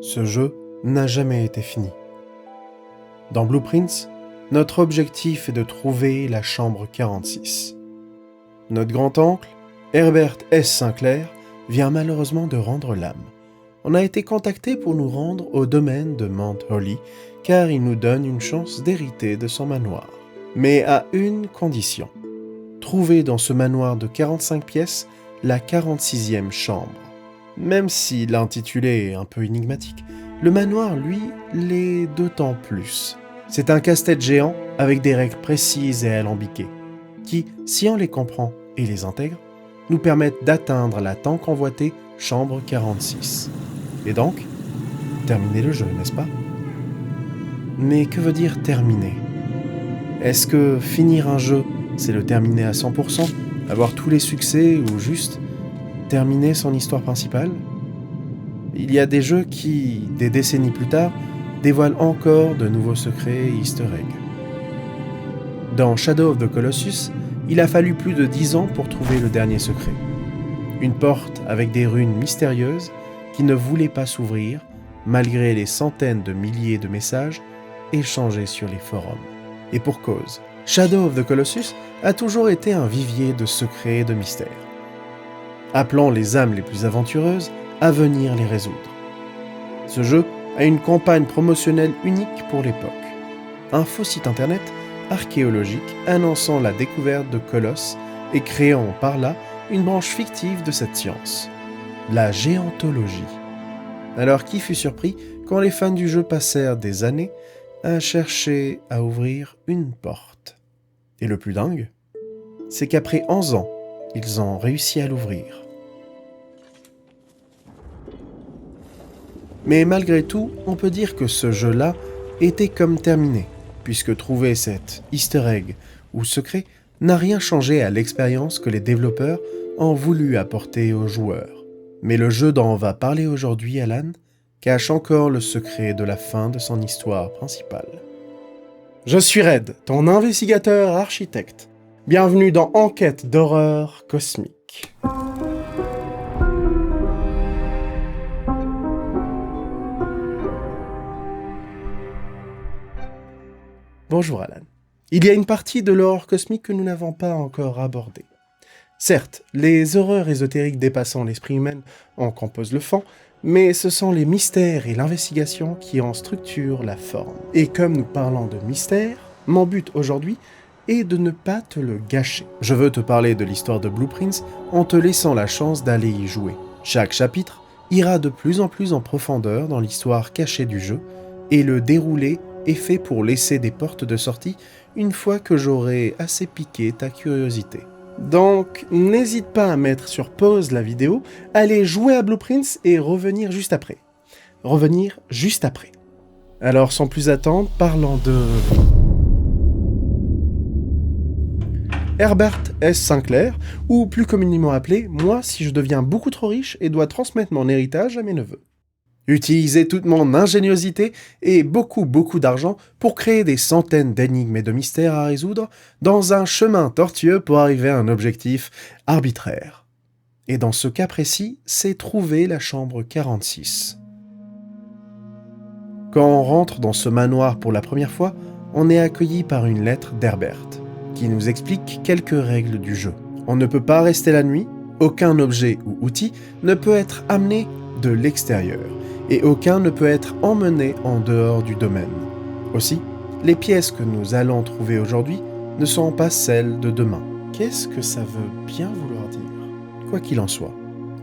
ce jeu n'a jamais été fini. Dans Blueprints, notre objectif est de trouver la chambre 46. Notre grand-oncle, Herbert S. Sinclair, vient malheureusement de rendre l'âme. On a été contacté pour nous rendre au domaine de Mount Holly, car il nous donne une chance d'hériter de son manoir. Mais à une condition. Trouver dans ce manoir de 45 pièces la 46e chambre. Même si l'intitulé est un peu énigmatique, le manoir, lui, l'est d'autant plus. C'est un casse-tête géant avec des règles précises et alambiquées, qui, si on les comprend et les intègre, nous permettent d'atteindre la tant convoitée chambre 46. Et donc, terminer le jeu, n'est-ce pas? Mais que veut dire terminer? Est-ce que finir un jeu, c'est le terminer à 100%, avoir tous les succès ou juste terminer son histoire principale? Il y a des jeux qui, des décennies plus tard, dévoilent encore de nouveaux secrets et easter eggs. Dans Shadow of the Colossus, il a fallu plus de 10 ans pour trouver le dernier secret. Une porte avec des runes mystérieuses qui ne voulaient pas s'ouvrir malgré les centaines de milliers de messages échangés sur les forums. Et pour cause, Shadow of the Colossus a toujours été un vivier de secrets et de mystères, appelant les âmes les plus aventureuses à venir les résoudre. Ce jeu a une campagne promotionnelle unique pour l'époque. Un faux site internet archéologique annonçant la découverte de Colosse et créant par là une branche fictive de cette science, la géantologie. Alors qui fut surpris quand les fans du jeu passèrent des années à chercher à ouvrir une porte? Et le plus dingue, c'est qu'après 11 ans, ils ont réussi à l'ouvrir. Mais malgré tout, on peut dire que ce jeu-là était comme terminé, puisque trouver cet easter egg ou secret n'a rien changé à l'expérience que les développeurs ont voulu apporter aux joueurs. Mais le jeu dont on va parler aujourd'hui, Alan, cache encore le secret de la fin de son histoire principale. Je suis Red, ton investigateur architecte. Bienvenue dans Enquête d'horreur cosmique. Bonjour Alan. Il y a une partie de l'horreur cosmique que nous n'avons pas encore abordée. Certes, les horreurs ésotériques dépassant l'esprit humain en composent le fond, mais ce sont les mystères et l'investigation qui en structurent la forme. Et comme nous parlons de mystère, mon but aujourd'hui est de ne pas te le gâcher. Je veux te parler de l'histoire de Blueprints en te laissant la chance d'aller y jouer. Chaque chapitre ira de plus en plus en profondeur dans l'histoire cachée du jeu, et le déroulé est fait pour laisser des portes de sortie une fois que j'aurai assez piqué ta curiosité. Donc, n'hésite pas à mettre sur pause la vidéo, aller jouer à Blueprints et revenir juste après. Alors, sans plus attendre, parlons de Herbert S. Sinclair, ou plus communément appelé « Moi si je deviens beaucoup trop riche et dois transmettre mon héritage à mes neveux ». Utiliser toute mon ingéniosité et beaucoup d'argent pour créer des centaines d'énigmes et de mystères à résoudre dans un chemin tortueux pour arriver à un objectif arbitraire. Et dans ce cas précis, c'est trouver la chambre 46. Quand on rentre dans ce manoir pour la première fois, on est accueilli par une lettre d'Herbert, qui nous explique quelques règles du jeu. On ne peut pas rester la nuit, aucun objet ou outil ne peut être amené de l'extérieur, et aucun ne peut être emmené en dehors du domaine. Aussi, les pièces que nous allons trouver aujourd'hui ne sont pas celles de demain. Qu'est-ce que ça veut bien vouloir dire? Quoi qu'il en soit,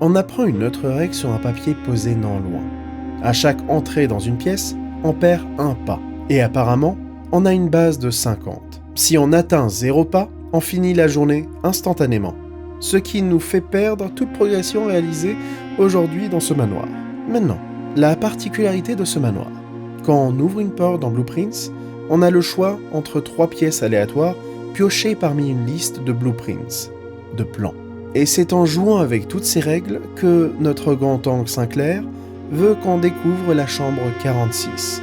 on apprend une autre règle sur un papier posé non loin. À chaque entrée dans une pièce, on perd un pas, et apparemment, on a une base de 50. Si on atteint 0 pas, on finit la journée instantanément, ce qui nous fait perdre toute progression réalisée aujourd'hui dans ce manoir. Maintenant, la particularité de ce manoir. Quand on ouvre une porte dans Blueprints, on a le choix entre 3 pièces aléatoires piochées parmi une liste de blueprints, de plans. Et c'est en jouant avec toutes ces règles que notre grand-oncle Sinclair veut qu'on découvre la chambre 46,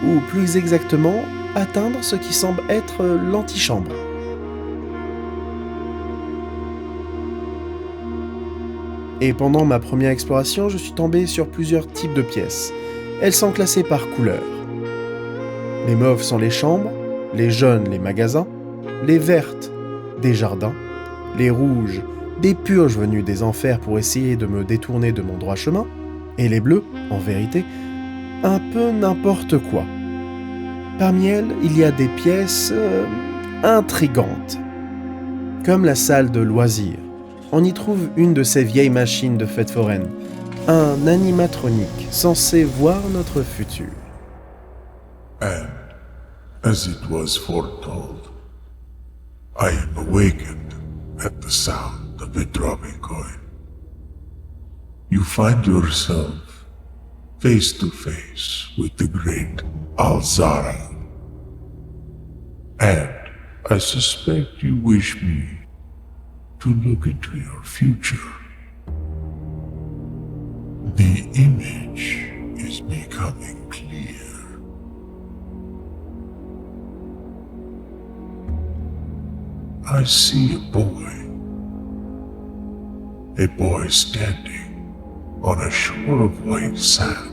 ou plus exactement, atteindre ce qui semble être l'antichambre. Et pendant ma première exploration, je suis tombé sur plusieurs types de pièces. elles sont classées par couleur. Les mauves sont les chambres, les jaunes les magasins, les vertes des jardins, les rouges des purges venues des enfers pour essayer de me détourner de mon droit chemin, et les bleus, en vérité, un peu n'importe quoi. Parmi elles, il y a des pièces intrigantes, comme la salle de loisirs. On y trouve une de ces vieilles machines de fête foraine, un animatronique censé voir notre futur. And, as it was foretold, I am awakened at the sound of a dropping coin. You find yourself face to face with the great Alzara. And I suspect you wish me to look into your future. The image is becoming clear. I see a boy standing on a shore of white sand.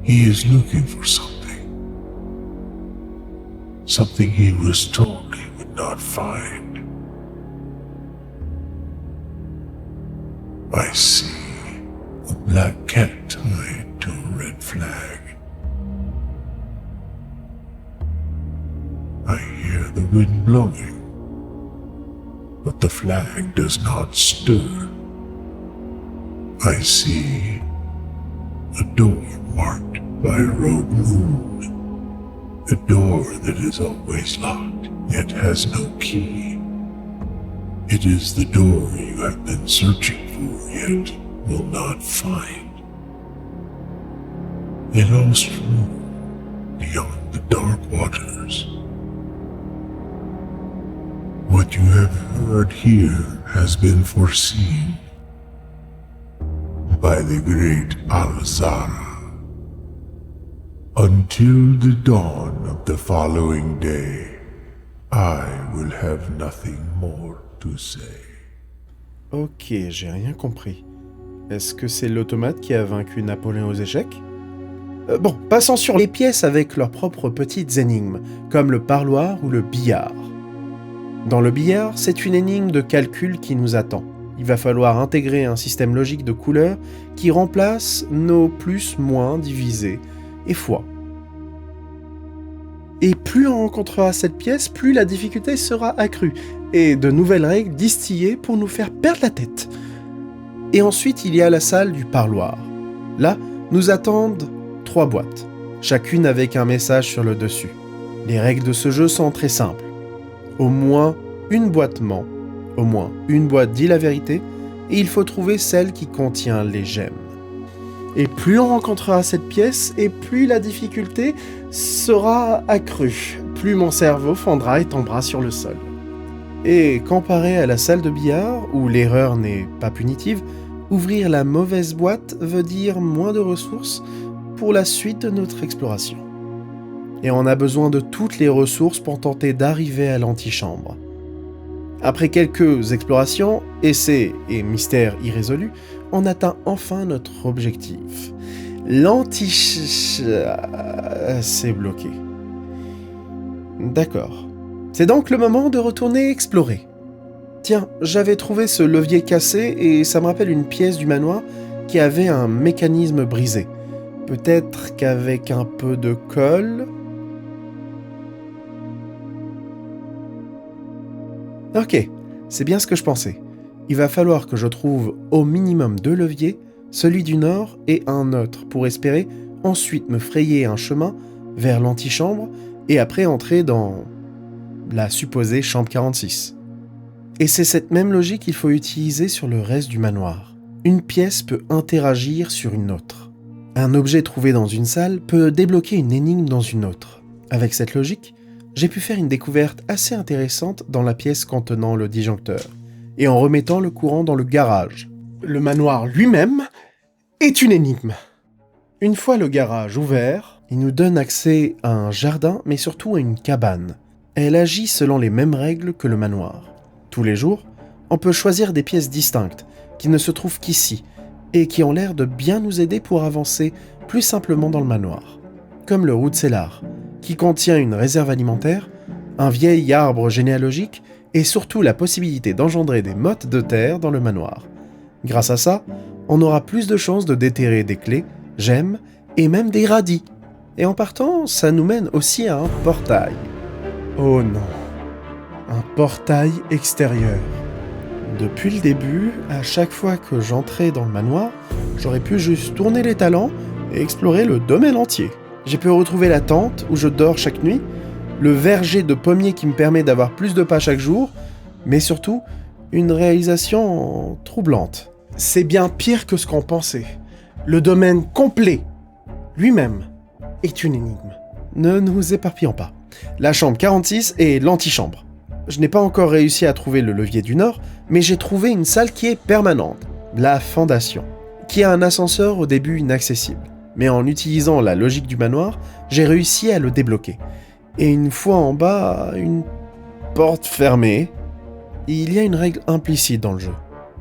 He is looking for something he was told he would not find. I see a black cat tied to a red flag. I hear the wind blowing, but the flag does not stir. I see a door marked by a rogue moon. A door that is always locked, yet has no key. It is the door you have been searching for, yet will not find. A lost room beyond the dark waters. What you have heard here has been foreseen by the great Alzara. Until the dawn of the following day, I will have nothing more to say. Ok, j'ai rien compris. Est-ce que c'est l'automate qui a vaincu Napoléon aux échecs ? Bon, passons sur les pièces avec leurs propres petites énigmes, comme le parloir ou le billard. Dans le billard, c'est une énigme de calcul qui nous attend. Il va falloir intégrer un système logique de couleurs qui remplace nos plus, moins divisés et fois. Et plus on rencontrera cette pièce, plus la difficulté sera accrue, et de nouvelles règles distillées pour nous faire perdre la tête. Et ensuite, il y a la salle du parloir. Là, nous attendent 3 boîtes, chacune avec un message sur le dessus. Les règles de ce jeu sont très simples. Au moins une boîte ment, au moins une boîte dit la vérité, et il faut trouver celle qui contient les gemmes. Et plus on rencontrera cette pièce, et plus la difficulté sera accrue, plus mon cerveau fondra et tombera sur le sol. Et comparé à la salle de billard, où l'erreur n'est pas punitive, ouvrir la mauvaise boîte veut dire moins de ressources pour la suite de notre exploration. Et on a besoin de toutes les ressources pour tenter d'arriver à l'antichambre. Après quelques explorations, essais et mystères irrésolus, on atteint enfin notre objectif. C'est bloqué. D'accord. C'est donc le moment de retourner explorer. Tiens, j'avais trouvé ce levier cassé et ça me rappelle une pièce du manoir qui avait un mécanisme brisé. Peut-être qu'avec un peu de colle... Ok, c'est bien ce que je pensais. Il va falloir que je trouve au minimum 2 leviers, celui du nord et un autre, pour espérer ensuite me frayer un chemin vers l'antichambre et après entrer dans la supposée chambre 46. Et c'est cette même logique qu'il faut utiliser sur le reste du manoir. Une pièce peut interagir sur une autre. Un objet trouvé dans une salle peut débloquer une énigme dans une autre. Avec cette logique, j'ai pu faire une découverte assez intéressante dans la pièce contenant le disjoncteur, et en remettant le courant dans le garage. Le manoir lui-même est une énigme. Une fois le garage ouvert, il nous donne accès à un jardin, mais surtout à une cabane. Elle agit selon les mêmes règles que le manoir. Tous les jours, on peut choisir des pièces distinctes, qui ne se trouvent qu'ici, et qui ont l'air de bien nous aider pour avancer plus simplement dans le manoir. Comme le root cellar, qui contient une réserve alimentaire, un vieil arbre généalogique et surtout la possibilité d'engendrer des mottes de terre dans le manoir. Grâce à ça, on aura plus de chances de déterrer des clés, gemmes et même des radis. Et en partant, ça nous mène aussi à un portail. Oh non, un portail extérieur. Depuis le début, à chaque fois que j'entrais dans le manoir, j'aurais pu juste tourner les talons et explorer le domaine entier. J'ai pu retrouver la tente où je dors chaque nuit, le verger de pommiers qui me permet d'avoir plus de pas chaque jour, mais surtout, une réalisation troublante. C'est bien pire que ce qu'on pensait. Le domaine complet, lui-même, est une énigme. Ne nous éparpillons pas. La chambre 46 est l'antichambre. Je n'ai pas encore réussi à trouver le levier du Nord, mais j'ai trouvé une salle qui est permanente, la fondation, qui a un ascenseur au début inaccessible. Mais en utilisant la logique du manoir, j'ai réussi à le débloquer. Et une fois en bas, une porte fermée. Il y a une règle implicite dans le jeu.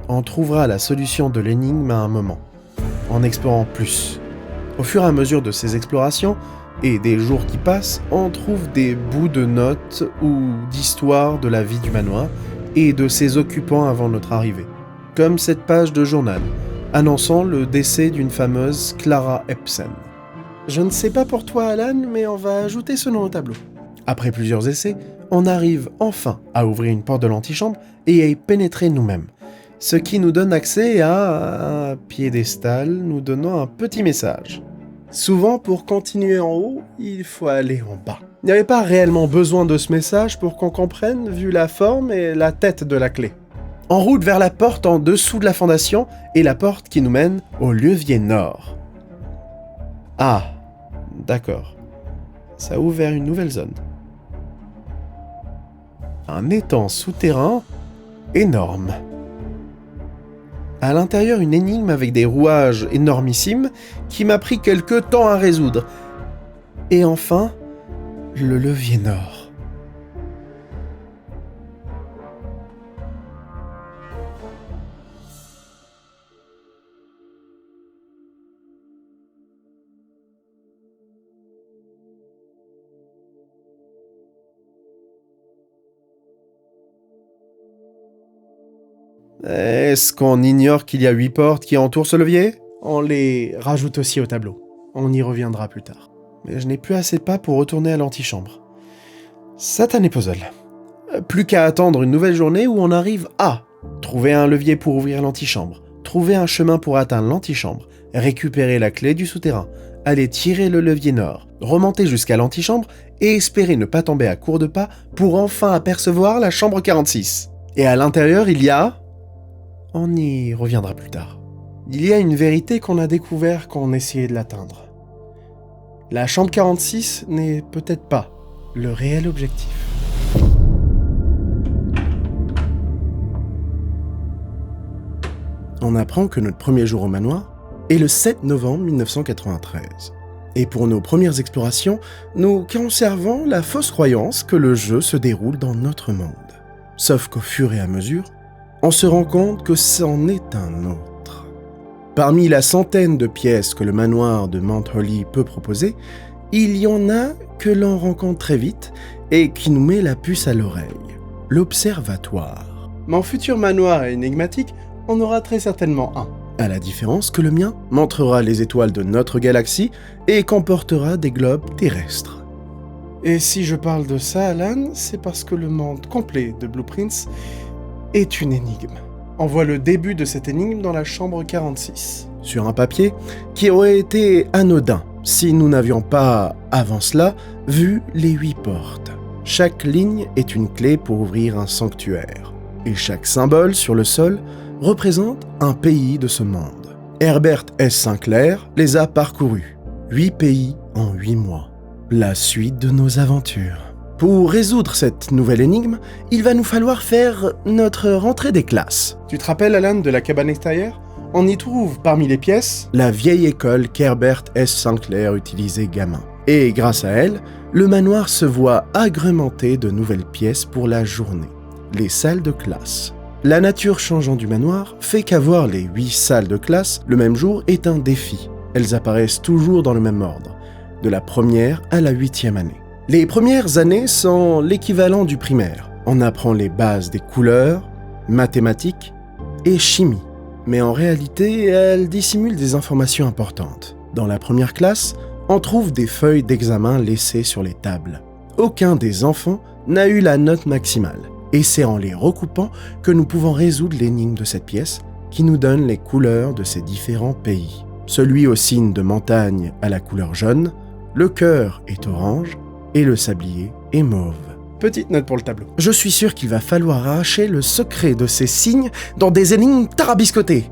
On trouvera la solution de l'énigme à un moment, en explorant plus. Au fur et à mesure de ces explorations, et des jours qui passent, on trouve des bouts de notes ou d'histoires de la vie du manoir et de ses occupants avant notre arrivée. Comme cette page de journal, annonçant le décès d'une fameuse Clara Epson. Je ne sais pas pour toi, Alan, mais on va ajouter ce nom au tableau. Après plusieurs essais, on arrive enfin à ouvrir une porte de l'antichambre et à y pénétrer nous-mêmes. Ce qui nous donne accès à un piédestal nous donnant un petit message. Souvent, pour continuer en haut, il faut aller en bas. Il n'y avait pas réellement besoin de ce message pour qu'on comprenne, vu la forme et la tête de la clé. En route vers la porte en dessous de la fondation et la porte qui nous mène au levier nord. Ah, d'accord. Ça ouvre vers une nouvelle zone. Un étang souterrain énorme. À l'intérieur, une énigme avec des rouages énormissimes qui m'a pris quelque temps à résoudre. Et enfin, le levier nord. Est-ce qu'on ignore qu'il y a 8 portes qui entourent ce levier ? On les rajoute aussi au tableau. On y reviendra plus tard. Mais je n'ai plus assez de pas pour retourner à l'antichambre. Satané puzzle. Plus qu'à attendre une nouvelle journée où on arrive à trouver un levier pour ouvrir l'antichambre, trouver un chemin pour atteindre l'antichambre, récupérer la clé du souterrain, aller tirer le levier nord, remonter jusqu'à l'antichambre et espérer ne pas tomber à court de pas pour enfin apercevoir la chambre 46. Et à l'intérieur, il y a... On y reviendra plus tard. Il y a une vérité qu'on a découvert quand on essayait de l'atteindre. La chambre 46 n'est peut-être pas le réel objectif. On apprend que notre premier jour au manoir est le 7 novembre 1993. Et pour nos premières explorations, nous conservons la fausse croyance que le jeu se déroule dans notre monde. Sauf qu'au fur et à mesure, on se rend compte que c'en est un autre. Parmi la centaine de pièces que le manoir de Mount Holly peut proposer, il y en a que l'on rencontre très vite et qui nous met la puce à l'oreille. L'observatoire. Mon futur manoir énigmatique en aura très certainement un. À la différence que le mien montrera les étoiles de notre galaxie et comportera des globes terrestres. Et si je parle de ça, Alan, c'est parce que le monde complet de Blueprints est une énigme. On voit le début de cette énigme dans la chambre 46. Sur un papier qui aurait été anodin si nous n'avions pas, avant cela, vu les 8 portes. Chaque ligne est une clé pour ouvrir un sanctuaire. Et chaque symbole sur le sol représente un pays de ce monde. Herbert S. Sinclair les a parcourus. 8 pays en 8 mois. La suite de nos aventures. Pour résoudre cette nouvelle énigme, il va nous falloir faire notre rentrée des classes. Tu te rappelles, Alan, de la cabane extérieure ? On y trouve, parmi les pièces, la vieille école qu'Herbert S. Sinclair utilisait gamin. Et grâce à elle, le manoir se voit agrémenté de nouvelles pièces pour la journée. Les salles de classe. La nature changeant du manoir fait qu'avoir les 8 salles de classe le même jour est un défi. Elles apparaissent toujours dans le même ordre, de la première à la 8e année. Les premières années sont l'équivalent du primaire. On apprend les bases des couleurs, mathématiques et chimie. Mais en réalité, elles dissimulent des informations importantes. Dans la première classe, on trouve des feuilles d'examen laissées sur les tables. Aucun des enfants n'a eu la note maximale. Et c'est en les recoupant que nous pouvons résoudre l'énigme de cette pièce qui nous donne les couleurs de ces différents pays. Celui au signe de montagne a la couleur jaune, le cœur est orange et le sablier est mauve. Petite note pour le tableau. Je suis sûr qu'il va falloir arracher le secret de ces signes dans des énigmes tarabiscotées.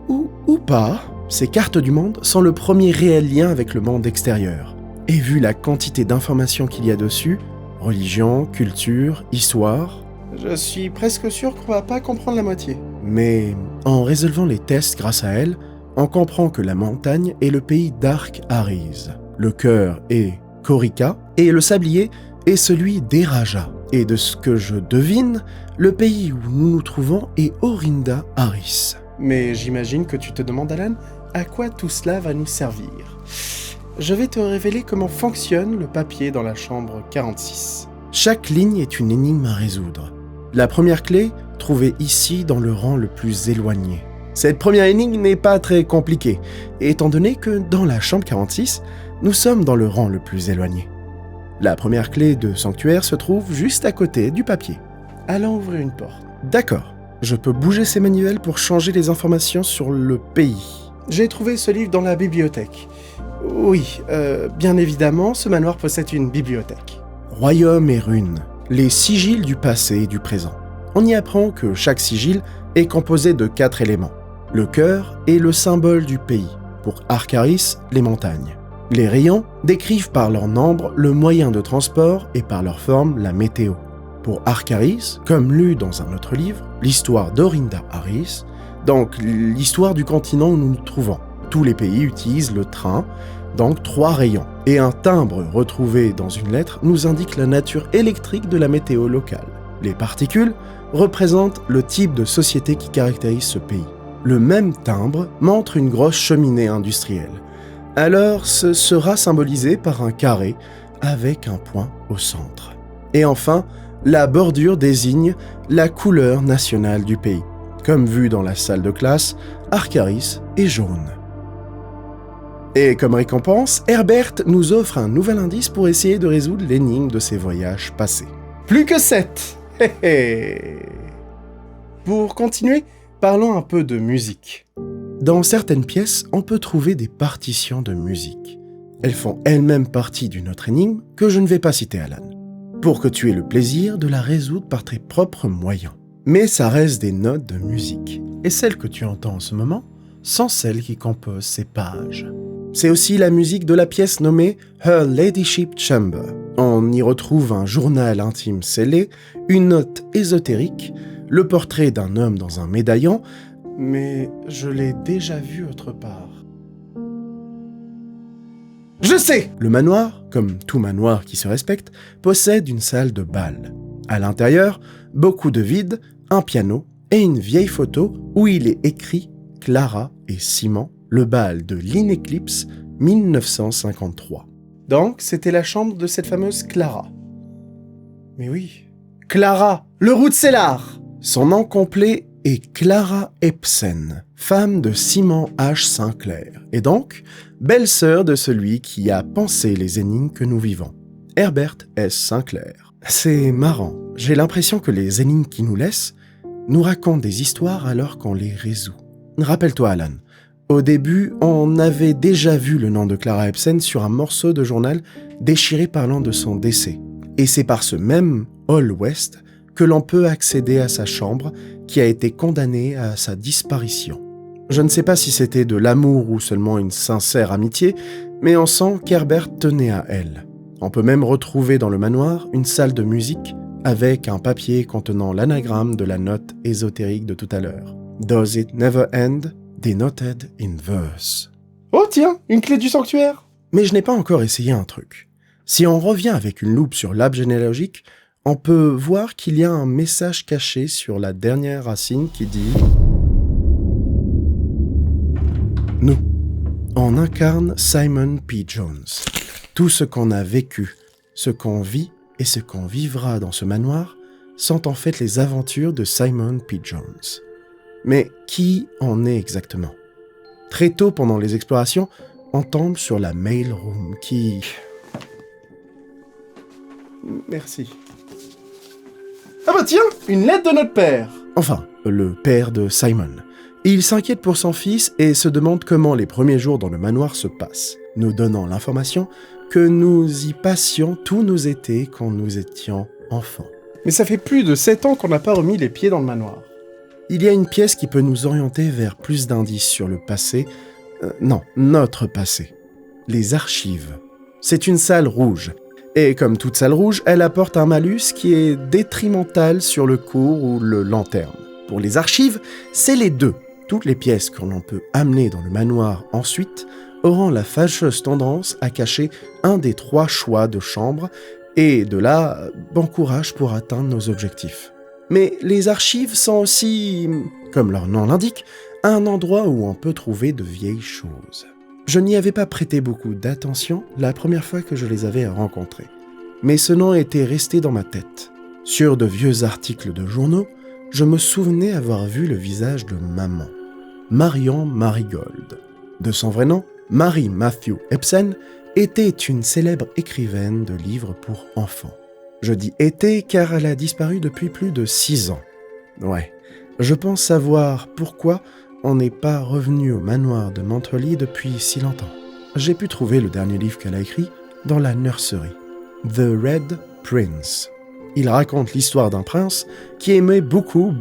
Ou pas. Ces cartes du monde sont le premier réel lien avec le monde extérieur. Et vu la quantité d'informations qu'il y a dessus, religion, culture, histoire, je suis presque sûr qu'on va pas comprendre la moitié. Mais en résolvant les tests grâce à elle, on comprend que la montagne est le pays d'Ark-Haris, le cœur est Korika et le sablier est celui d'Eraja. Et de ce que je devine, le pays où nous nous trouvons est Orinda Haris. Mais j'imagine que tu te demandes, Alan, à quoi tout cela va nous servir. Je vais te révéler comment fonctionne le papier dans la chambre 46. Chaque ligne est une énigme à résoudre. La première clé, trouvée ici dans le rang le plus éloigné. Cette première énigme n'est pas très compliquée, étant donné que dans la chambre 46, nous sommes dans le rang le plus éloigné. La première clé de sanctuaire se trouve juste à côté du papier. Allons ouvrir une porte. D'accord, je peux bouger ces manuels pour changer les informations sur le pays. J'ai trouvé ce livre dans la bibliothèque. Oui, bien évidemment, ce manoir possède une bibliothèque. Royaume et runes, les sigils du passé et du présent. On y apprend que chaque sigil est composé de 4 éléments. Le cœur est le symbole du pays, pour Ark-Haris, les montagnes. Les rayons décrivent par leur nombre le moyen de transport et par leur forme la météo. Pour Ark-Haris, comme lu dans un autre livre, l'histoire d'Orinda Haris, donc l'histoire du continent où nous nous trouvons. Tous les pays utilisent le train, donc 3 rayons. Et un timbre retrouvé dans une lettre nous indique la nature électrique de la météo locale. Les particules représentent le type de société qui caractérise ce pays. Le même timbre montre une grosse cheminée industrielle. Alors ce sera symbolisé par un carré avec un point au centre. Et enfin, la bordure désigne la couleur nationale du pays. Comme vu dans la salle de classe, Ark-Haris est jaune. Et comme récompense, Herbert nous offre un nouvel indice pour essayer de résoudre l'énigme de ses voyages passés. Plus que 7. Pour continuer, parlons un peu de musique. Dans certaines pièces, on peut trouver des partitions de musique. Elles font elles-mêmes partie d'une autre énigme que je ne vais pas citer, Alan, pour que tu aies le plaisir de la résoudre par tes propres moyens. Mais ça reste des notes de musique, et celles que tu entends en ce moment sont celles qui composent ces pages. C'est aussi la musique de la pièce nommée Her Ladyship Chamber. On y retrouve un journal intime scellé, une note ésotérique, le portrait d'un homme dans un médaillon, mais je l'ai déjà vu autre part. Je sais! Le manoir, comme tout manoir qui se respecte, possède une salle de bal. À l'intérieur, beaucoup de vide, un piano et une vieille photo où il est écrit « Clara et Simon, le bal de l'Ineclipse 1953 ». Donc, c'était la chambre de cette fameuse Clara. Mais oui, Clara, le Routsellar! Son nom complet est Clara Ebsen, femme de Simon H. Sinclair, et donc belle-sœur de celui qui a pensé les énigmes que nous vivons, Herbert S. Sinclair. C'est marrant, j'ai l'impression que les énigmes qui nous laissent nous racontent des histoires alors qu'on les résout. Rappelle-toi, Alan, au début, on avait déjà vu le nom de Clara Ebsen sur un morceau de journal déchiré parlant de son décès. Et c'est par ce même Hall West que l'on peut accéder à sa chambre qui a été condamnée à sa disparition. Je ne sais pas si c'était de l'amour ou seulement une sincère amitié, mais on sent qu'Herbert tenait à elle. On peut même retrouver dans le manoir une salle de musique avec un papier contenant l'anagramme de la note ésotérique de tout à l'heure. Does it never end? Denoted in verse. Oh tiens, une clé du sanctuaire! Mais je n'ai pas encore essayé un truc. Si on revient avec une loupe sur l'arbre généalogique, on peut voir qu'il y a un message caché sur la dernière racine qui dit « Nous, on incarne Simon P. Jones. Tout ce qu'on a vécu, ce qu'on vit et ce qu'on vivra dans ce manoir sont en fait les aventures de Simon P. Jones. Mais qui en est exactement ? Très tôt pendant les explorations, on tombe sur la mail room qui... Merci. Ah bah tiens, une lettre de notre père. Enfin, le père de Simon. Il s'inquiète pour son fils et se demande comment les premiers jours dans le manoir se passent, nous donnant l'information que nous y passions tous nos étés quand nous étions enfants. Mais ça fait plus de 7 ans qu'on n'a pas remis les pieds dans le manoir. Il y a une pièce qui peut nous orienter vers plus d'indices sur le passé. Non, notre passé. Les archives. C'est une salle rouge. Et comme toute salle rouge, elle apporte un malus qui est détrimental sur le court ou le long terme. Pour les archives, c'est les deux. Toutes les pièces que l'on peut amener dans le manoir ensuite auront la fâcheuse tendance à cacher un des 3 choix de chambre et de là, bon courage pour atteindre nos objectifs. Mais les archives sont aussi, comme leur nom l'indique, un endroit où on peut trouver de vieilles choses. Je n'y avais pas prêté beaucoup d'attention la première fois que je les avais rencontrés, mais ce nom était resté dans ma tête. Sur de vieux articles de journaux, je me souvenais avoir vu le visage de maman, Marion Marigold. De son vrai nom, Mary Matthew Ebsen, était une célèbre écrivaine de livres pour enfants. Je dis « était » car elle a disparu depuis plus de 6 ans. Ouais, je pense savoir pourquoi on n'est pas revenu au manoir de Montreuil depuis si longtemps. J'ai pu trouver le dernier livre qu'elle a écrit dans la nursery, The Red Prince. Il raconte l'histoire d'un prince qui aimait beaucoup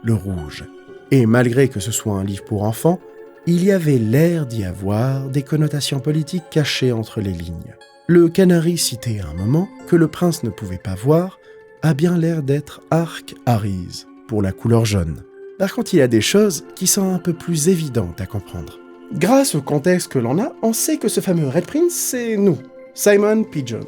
le rouge. Et malgré que ce soit un livre pour enfants, il y avait l'air d'y avoir des connotations politiques cachées entre les lignes. Le canari cité à un moment, que le prince ne pouvait pas voir, a bien l'air d'être Arc Harris, pour la couleur jaune. Par contre, il y a des choses qui sont un peu plus évidentes à comprendre. Grâce au contexte que l'on a, on sait que ce fameux Red Prince, c'est nous, Simon P. Jones.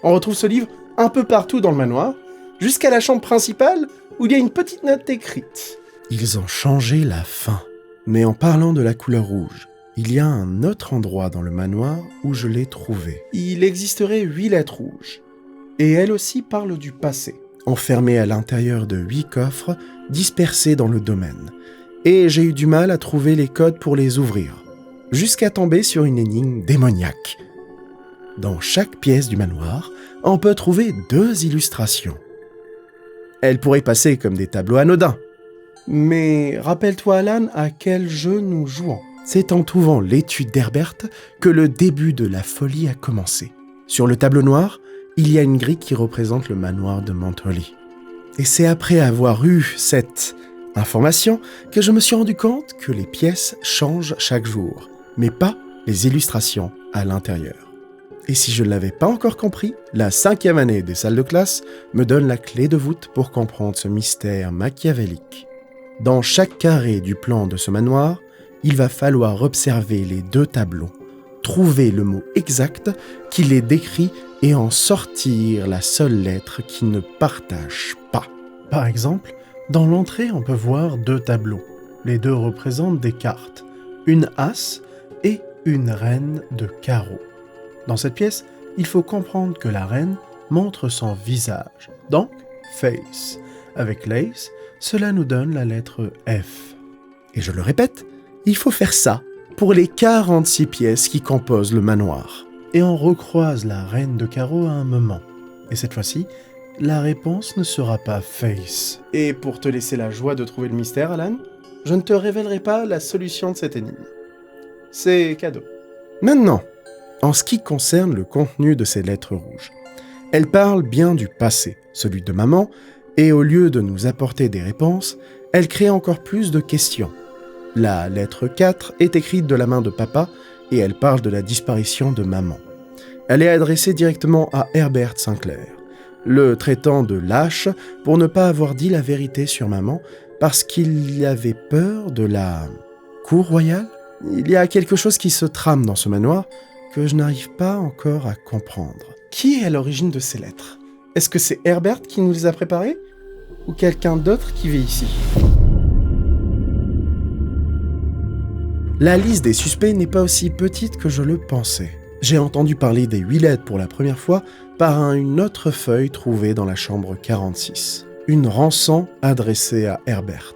On retrouve ce livre un peu partout dans le manoir, jusqu'à la chambre principale, où il y a une petite note écrite. Ils ont changé la fin. Mais en parlant de la couleur rouge, il y a un autre endroit dans le manoir où je l'ai trouvé. Il existerait 8 lettres rouges. Et elles aussi parlent du passé, enfermées à l'intérieur de 8 coffres dispersés dans le domaine. Et j'ai eu du mal à trouver les codes pour les ouvrir, jusqu'à tomber sur une énigme démoniaque. Dans chaque pièce du manoir, on peut trouver 2 illustrations. Elles pourraient passer comme des tableaux anodins. Mais rappelle-toi, Alan, à quel jeu nous jouons. C'est en trouvant l'étude d'Herbert que le début de la folie a commencé. Sur le tableau noir, il y a une grille qui représente le manoir de Montreuil. Et c'est après avoir eu cette information que je me suis rendu compte que les pièces changent chaque jour, mais pas les illustrations à l'intérieur. Et si je ne l'avais pas encore compris, la 5e année des salles de classe me donne la clé de voûte pour comprendre ce mystère machiavélique. Dans chaque carré du plan de ce manoir, il va falloir observer les 2 tableaux, trouver le mot exact qui les décrit et en sortir la seule lettre qui ne partage pas. Par exemple, dans l'entrée, on peut voir 2 tableaux. Les 2 représentent des cartes, une as et une reine de carreau. Dans cette pièce, il faut comprendre que la reine montre son visage, donc face. Avec l'ace, cela nous donne la lettre F. Et je le répète, il faut faire ça pour les 46 pièces qui composent le manoir. Et on recroise la reine de carreau à un moment. Et cette fois-ci, la réponse ne sera pas face. Et pour te laisser la joie de trouver le mystère, Alan, je ne te révélerai pas la solution de cette énigme. C'est cadeau. Maintenant, en ce qui concerne le contenu de ces lettres rouges, elles parlent bien du passé, celui de maman, et au lieu de nous apporter des réponses, elles créent encore plus de questions. La lettre 4 est écrite de la main de papa et elle parle de la disparition de maman. Elle est adressée directement à Herbert Sinclair, le traitant de lâche pour ne pas avoir dit la vérité sur maman parce qu'il avait peur de la cour royale. Il y a quelque chose qui se trame dans ce manoir que je n'arrive pas encore à comprendre. Qui est à l'origine de ces lettres ? Est-ce que c'est Herbert qui nous les a préparés? Ou quelqu'un d'autre qui vit ici? La liste des suspects n'est pas aussi petite que je le pensais. J'ai entendu parler des 8 lettres pour la première fois par une autre feuille trouvée dans la chambre 46. Une rançon adressée à Herbert.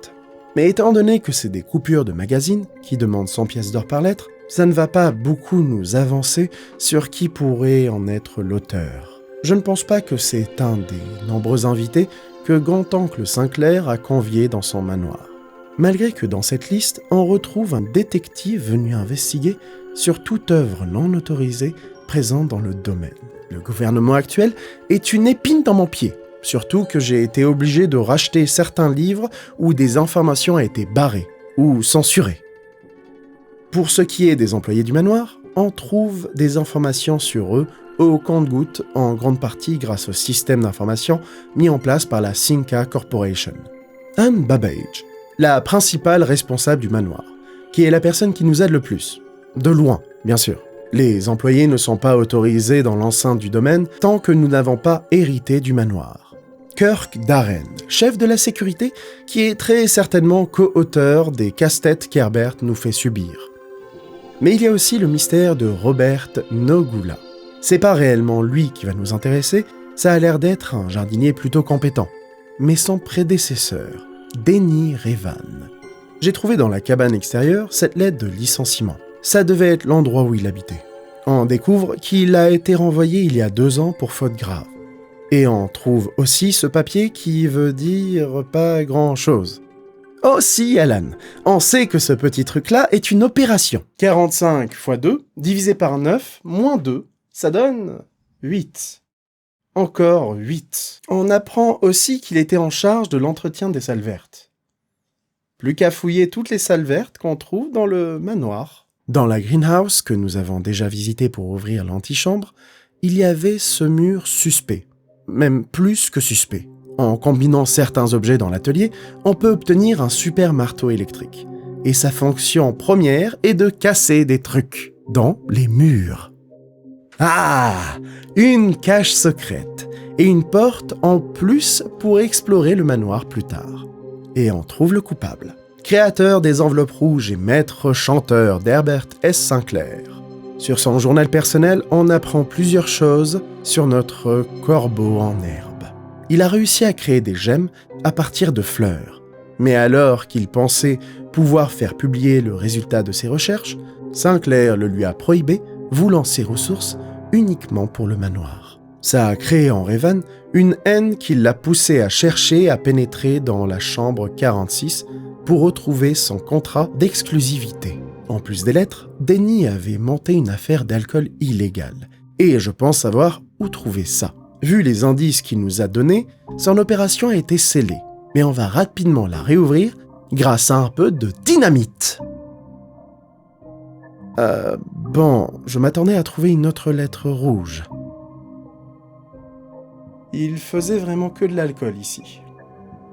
Mais étant donné que c'est des coupures de magazines qui demandent 100 pièces d'or par lettre, ça ne va pas beaucoup nous avancer sur qui pourrait en être l'auteur. Je ne pense pas que c'est un des nombreux invités que grand-oncle Sinclair a convié dans son manoir. Malgré que dans cette liste, on retrouve un détective venu investiguer sur toute œuvre non autorisée présente dans le domaine. Le gouvernement actuel est une épine dans mon pied, surtout que j'ai été obligé de racheter certains livres où des informations ont été barrées ou censurées. Pour ce qui est des employés du manoir, on trouve des informations sur eux au compte-gouttes, en grande partie grâce au système d'information mis en place par la Cinca Corporation. Anne Babbage, la principale responsable du manoir, qui est la personne qui nous aide le plus. De loin, bien sûr. Les employés ne sont pas autorisés dans l'enceinte du domaine tant que nous n'avons pas hérité du manoir. Kirk Darren, chef de la sécurité, qui est très certainement co-auteur des casse-têtes qu'Herbert nous fait subir. Mais il y a aussi le mystère de Robert Nogula. C'est pas réellement lui qui va nous intéresser, ça a l'air d'être un jardinier plutôt compétent. Mais son prédécesseur, Denny Revan. J'ai trouvé dans la cabane extérieure cette lettre de licenciement. Ça devait être l'endroit où il habitait. On découvre qu'il a été renvoyé il y a 2 ans pour faute grave. Et on trouve aussi ce papier qui veut dire pas grand-chose. Oh si, Alan, on sait que ce petit truc-là est une opération. 45 x 2, divisé par 9, moins 2, ça donne 8. Encore 8. On apprend aussi qu'il était en charge de l'entretien des salles vertes. Plus qu'à fouiller toutes les salles vertes qu'on trouve dans le manoir. Dans la greenhouse que nous avons déjà visitée pour ouvrir l'antichambre, il y avait ce mur suspect. Même plus que suspect. En combinant certains objets dans l'atelier, on peut obtenir un super marteau électrique. Et sa fonction première est de casser des trucs dans les murs. Ah! Une cache secrète et une porte en plus pour explorer le manoir plus tard. Et on trouve le coupable. Créateur des enveloppes rouges et maître chanteur d'Herbert S. Sinclair. Sur son journal personnel, on apprend plusieurs choses sur notre corbeau en herbe. Il a réussi à créer des gemmes à partir de fleurs. Mais alors qu'il pensait pouvoir faire publier le résultat de ses recherches, Sinclair le lui a prohibé, voulant ses ressources uniquement pour le manoir. Ça a créé en Revan une haine qui l'a poussé à chercher à pénétrer dans la chambre 46 pour retrouver son contrat d'exclusivité. En plus des lettres, Denny avait monté une affaire d'alcool illégal. Et je pense savoir où trouver ça. Vu les indices qu'il nous a donnés, son opération a été scellée. Mais on va rapidement la réouvrir grâce à un peu de dynamite. Je m'attendais à trouver une autre lettre rouge. Il faisait vraiment que de l'alcool ici.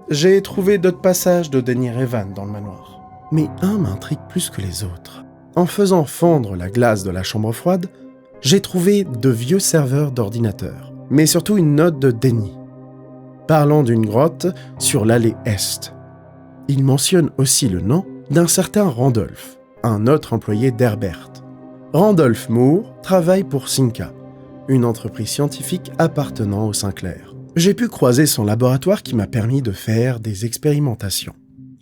J'ai trouvé d'autres passages de Denny Revan dans le manoir. Mais un m'intrigue plus que les autres. En faisant fondre la glace de la chambre froide, j'ai trouvé de vieux serveurs d'ordinateur, mais surtout une note de Denny, parlant d'une grotte sur l'allée Est. Il mentionne aussi le nom d'un certain Randolph, un autre employé d'Herbert. Randolph Moore travaille pour Cinca, une entreprise scientifique appartenant au Sinclair. J'ai pu croiser son laboratoire qui m'a permis de faire des expérimentations.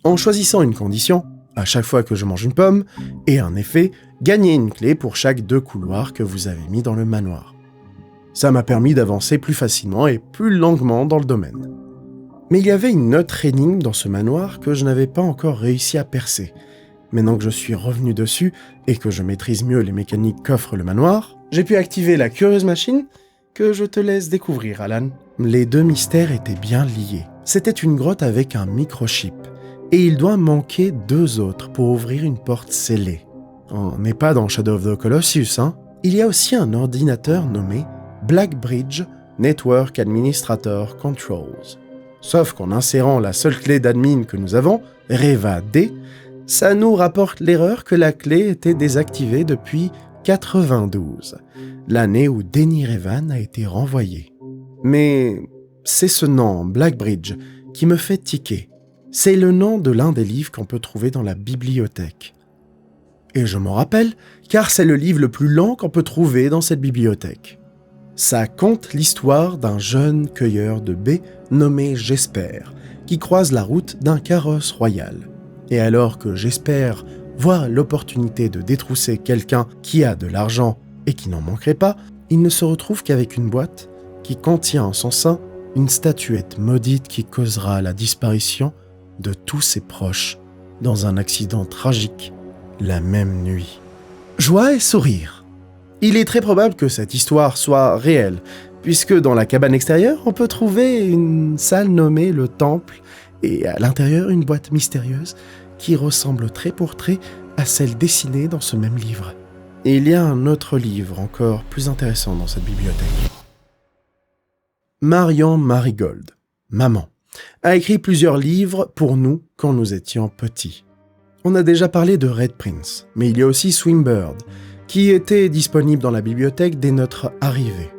En choisissant une condition, à chaque fois que je mange une pomme, et en effet, gagner une clé pour chaque 2 couloirs que vous avez mis dans le manoir. Ça m'a permis d'avancer plus facilement et plus longuement dans le domaine. Mais il y avait une autre énigme dans ce manoir que je n'avais pas encore réussi à percer. Maintenant que je suis revenu dessus et que je maîtrise mieux les mécaniques qu'offre le manoir, j'ai pu activer la curieuse machine que je te laisse découvrir, Alan. Les 2 mystères étaient bien liés. C'était une grotte avec un microchip. Et il doit manquer 2 autres pour ouvrir une porte scellée. On n'est pas dans Shadow of the Colossus, hein. Il y a aussi un ordinateur nommé Blackbridge Network Administrator Controls. Sauf qu'en insérant la seule clé d'admin que nous avons, Reva D, ça nous rapporte l'erreur que la clé était désactivée depuis 92, l'année où Denny Revan a été renvoyé. Mais c'est ce nom, Blackbridge, qui me fait tiquer. C'est le nom de l'un des livres qu'on peut trouver dans la bibliothèque. Et je m'en rappelle, car c'est le livre le plus long qu'on peut trouver dans cette bibliothèque. Ça conte l'histoire d'un jeune cueilleur de baies nommé Jesper, qui croise la route d'un carrosse royal. Et alors que Jesper voit l'opportunité de détrousser quelqu'un qui a de l'argent et qui n'en manquerait pas, il ne se retrouve qu'avec une boîte qui contient en son sein une statuette maudite qui causera la disparition de tous ses proches dans un accident tragique la même nuit. Joie et sourire. Il est très probable que cette histoire soit réelle, puisque dans la cabane extérieure, on peut trouver une salle nommée le Temple et à l'intérieur une boîte mystérieuse qui ressemble trait pour trait à celle dessinée dans ce même livre. Et il y a un autre livre encore plus intéressant dans cette bibliothèque. Marion Marigold, maman, a écrit plusieurs livres pour nous quand nous étions petits. On a déjà parlé de Red Prince, mais il y a aussi Swingbird, qui était disponible dans la bibliothèque dès notre arrivée.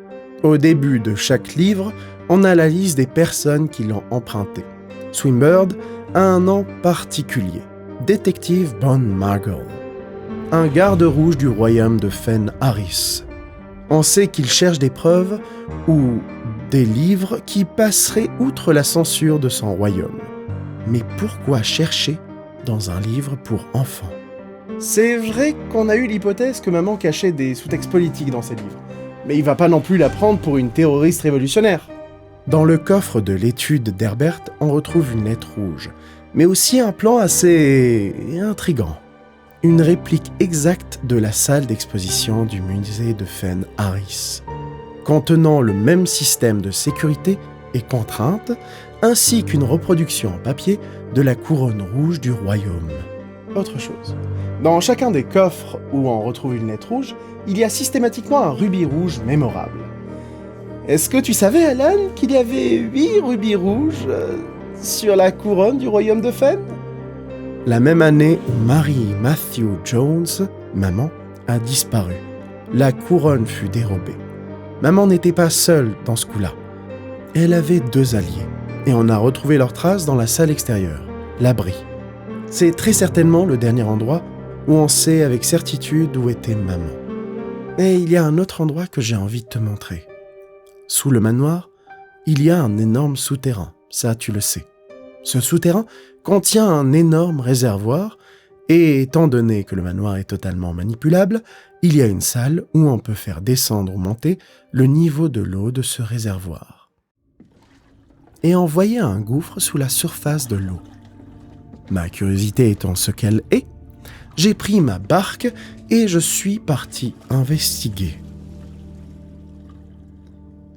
Au début de chaque livre, on a la liste des personnes qui l'ont emprunté. Swingbird a un nom particulier, Détective Bon Margle, un garde rouge du royaume de Fen Harris. On sait qu'il cherche des preuves ou des livres qui passeraient outre la censure de son royaume. Mais pourquoi chercher dans un livre pour enfants? C'est vrai qu'on a eu l'hypothèse que maman cachait des sous-textes politiques dans ses livres, mais il va pas non plus la prendre pour une terroriste révolutionnaire. Dans le coffre de l'étude d'Herbert, on retrouve une lettre rouge, mais aussi un plan assez intrigant. Une réplique exacte de la salle d'exposition du musée de Fen Harris, contenant le même système de sécurité et contraintes, ainsi qu'une reproduction en papier de la couronne rouge du royaume. Autre chose. Dans chacun des coffres où on retrouve une lettre rouge, il y a systématiquement un rubis rouge mémorable. Est-ce que tu savais, Alan, qu'il y avait 8 rubis rouges sur la couronne du royaume de Fen? La même année, Mary Matthew Jones, maman, a disparu. La couronne fut dérobée. Maman n'était pas seule dans ce coup-là. Elle avait 2 alliés, et on a retrouvé leurs traces dans la salle extérieure, l'abri. C'est très certainement le dernier endroit où on sait avec certitude où était maman. Et il y a un autre endroit que j'ai envie de te montrer. Sous le manoir, il y a un énorme souterrain, ça tu le sais. Ce souterrain contient un énorme réservoir et étant donné que le manoir est totalement manipulable, il y a une salle où on peut faire descendre ou monter le niveau de l'eau de ce réservoir. Et on voyait un gouffre sous la surface de l'eau. Ma curiosité étant ce qu'elle est, j'ai pris ma barque et je suis parti investiguer.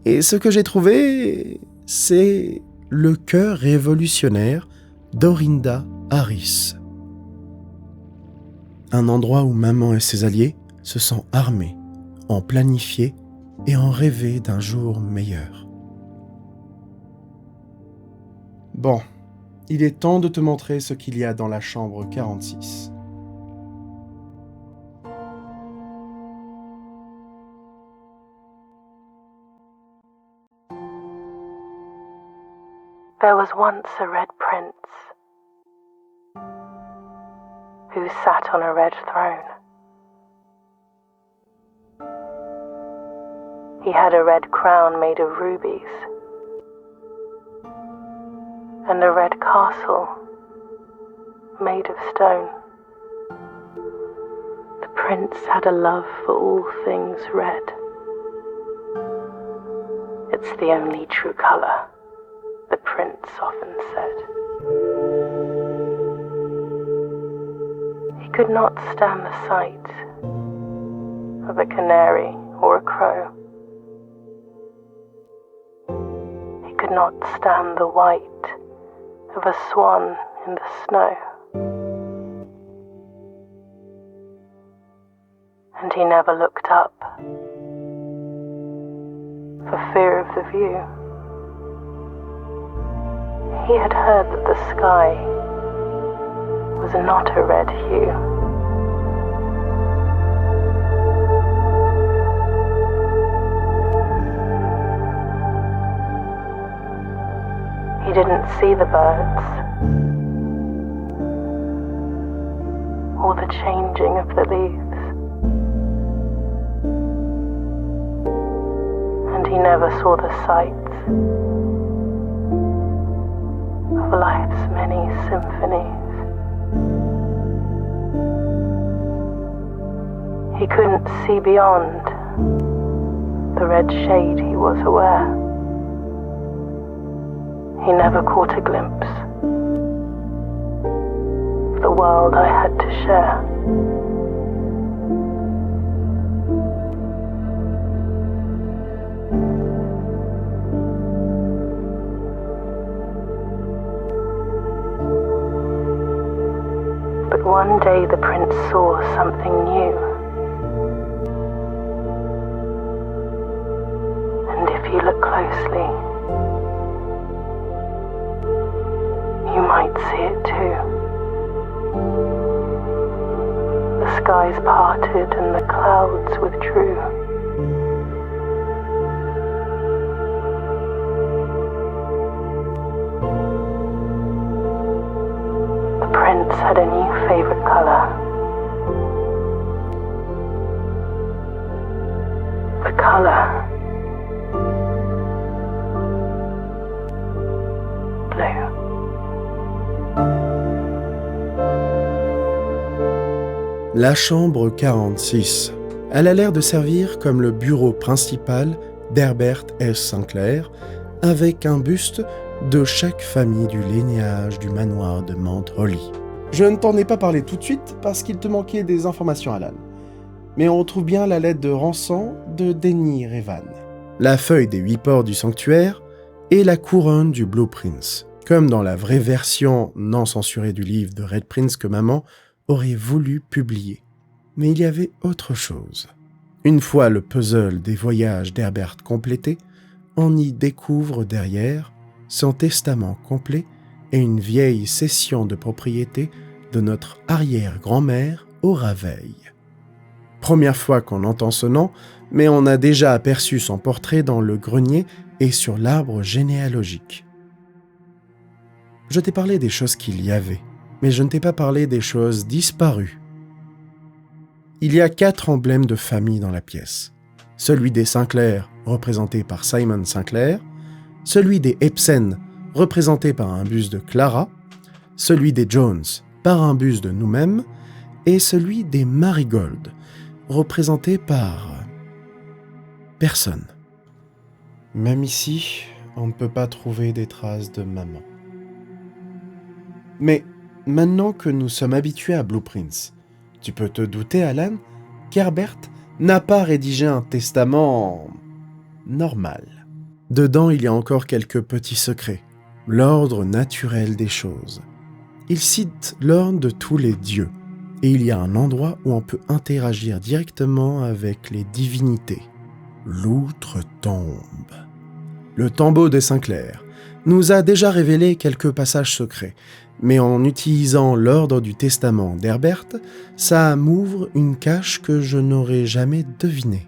Et ce que j'ai trouvé, c'est le cœur révolutionnaire d'Orinda Harris. Un endroit où maman et ses alliés se sont armés, ont planifié et ont rêvé d'un jour meilleur. Bon, il est temps de te montrer ce qu'il y a dans la chambre 46. There was once a red prince who sat on a red throne. He had a red crown made of rubies and a red castle made of stone. The prince had a love for all things red. It's the only true color, the prince often said. He could not stand the sight of a canary or a crow. He could not stand the white of a swan in the snow. And he never looked up for fear of the view. He had heard that the sky was not a red hue. couldn't see the birds or the changing of the leaves, and he never saw the sights of life's many symphonies. He couldn't see beyond the red shade he was aware. He never caught a glimpse of the world I had to share. But one day the prince saw something new. And if you look closely, you might see it too. The skies parted and the clouds withdrew. The prince had a new favorite color. The color blue. La chambre 46. Elle a l'air de servir comme le bureau principal d'Herbert S. Sinclair, avec un buste de chaque famille du lignage du manoir de Mount Holly. Je ne t'en ai pas parlé tout de suite parce qu'il te manquait des informations, Alan. Mais on retrouve bien la lettre de rançon de Denny Revan, la feuille des 8 ports du sanctuaire et la couronne du Blue Prince, comme dans la vraie version non censurée du livre de Red Prince que maman aurait voulu publier. Mais il y avait autre chose. Une fois le puzzle des voyages d'Herbert complété, on y découvre derrière son testament complet et une vieille cession de propriété de notre arrière-grand-mère au Raveil. Première fois qu'on entend ce nom, mais on a déjà aperçu son portrait dans le grenier et sur l'arbre généalogique. Je t'ai parlé des choses qu'il y avait, mais je ne t'ai pas parlé des choses disparues. Il y a 4 emblèmes de famille dans la pièce. Celui des Sinclair, représenté par Simon Sinclair, celui des Ebsen, représenté par un buste de Clara, celui des Jones, par un buste de nous-mêmes, et celui des Marigold, représenté par personne. Même ici, on ne peut pas trouver des traces de maman. Mais maintenant que nous sommes habitués à Blue Prince, tu peux te douter, Alan, qu'Herbert n'a pas rédigé un testament normal. Dedans, il y a encore quelques petits secrets, l'ordre naturel des choses. Il cite l'ordre de tous les dieux, et il y a un endroit où on peut interagir directement avec les divinités. L'outre-tombe. Le tombeau de Sinclair nous a déjà révélé quelques passages secrets, mais en utilisant l'ordre du testament d'Herbert, ça m'ouvre une cache que je n'aurais jamais devinée.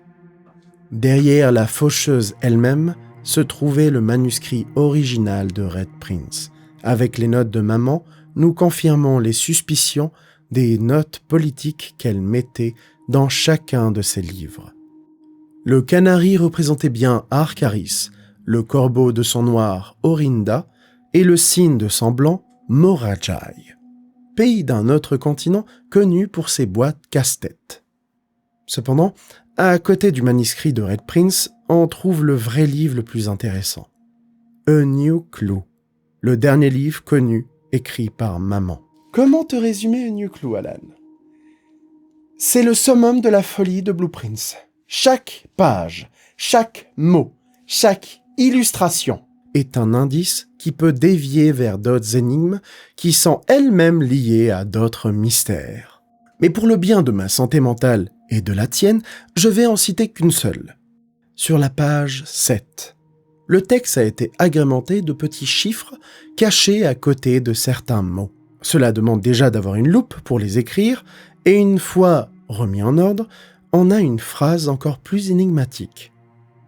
Derrière la faucheuse elle-même se trouvait le manuscrit original de Red Prince. Avec les notes de maman, nous confirmons les suspicions des notes politiques qu'elle mettait dans chacun de ses livres. Le canari représentait bien Arcaris, le corbeau de son noir Orinda et le cygne de son blanc Morajai, pays d'un autre continent connu pour ses boîtes casse-tête. Cependant, à côté du manuscrit de Red Prince, on trouve le vrai livre le plus intéressant. A New Clue, le dernier livre connu écrit par maman. Comment te résumer A New Clue, Alan ? C'est le summum de la folie de Blue Prince. Chaque page, chaque mot, chaque illustration est un indice qui peut dévier vers d'autres énigmes qui sont elles-mêmes liées à d'autres mystères. Mais pour le bien de ma santé mentale et de la tienne, je vais en citer qu'une seule. Sur la page 7, le texte a été agrémenté de petits chiffres cachés à côté de certains mots. Cela demande déjà d'avoir une loupe pour les écrire, et une fois remis en ordre, on a une phrase encore plus énigmatique.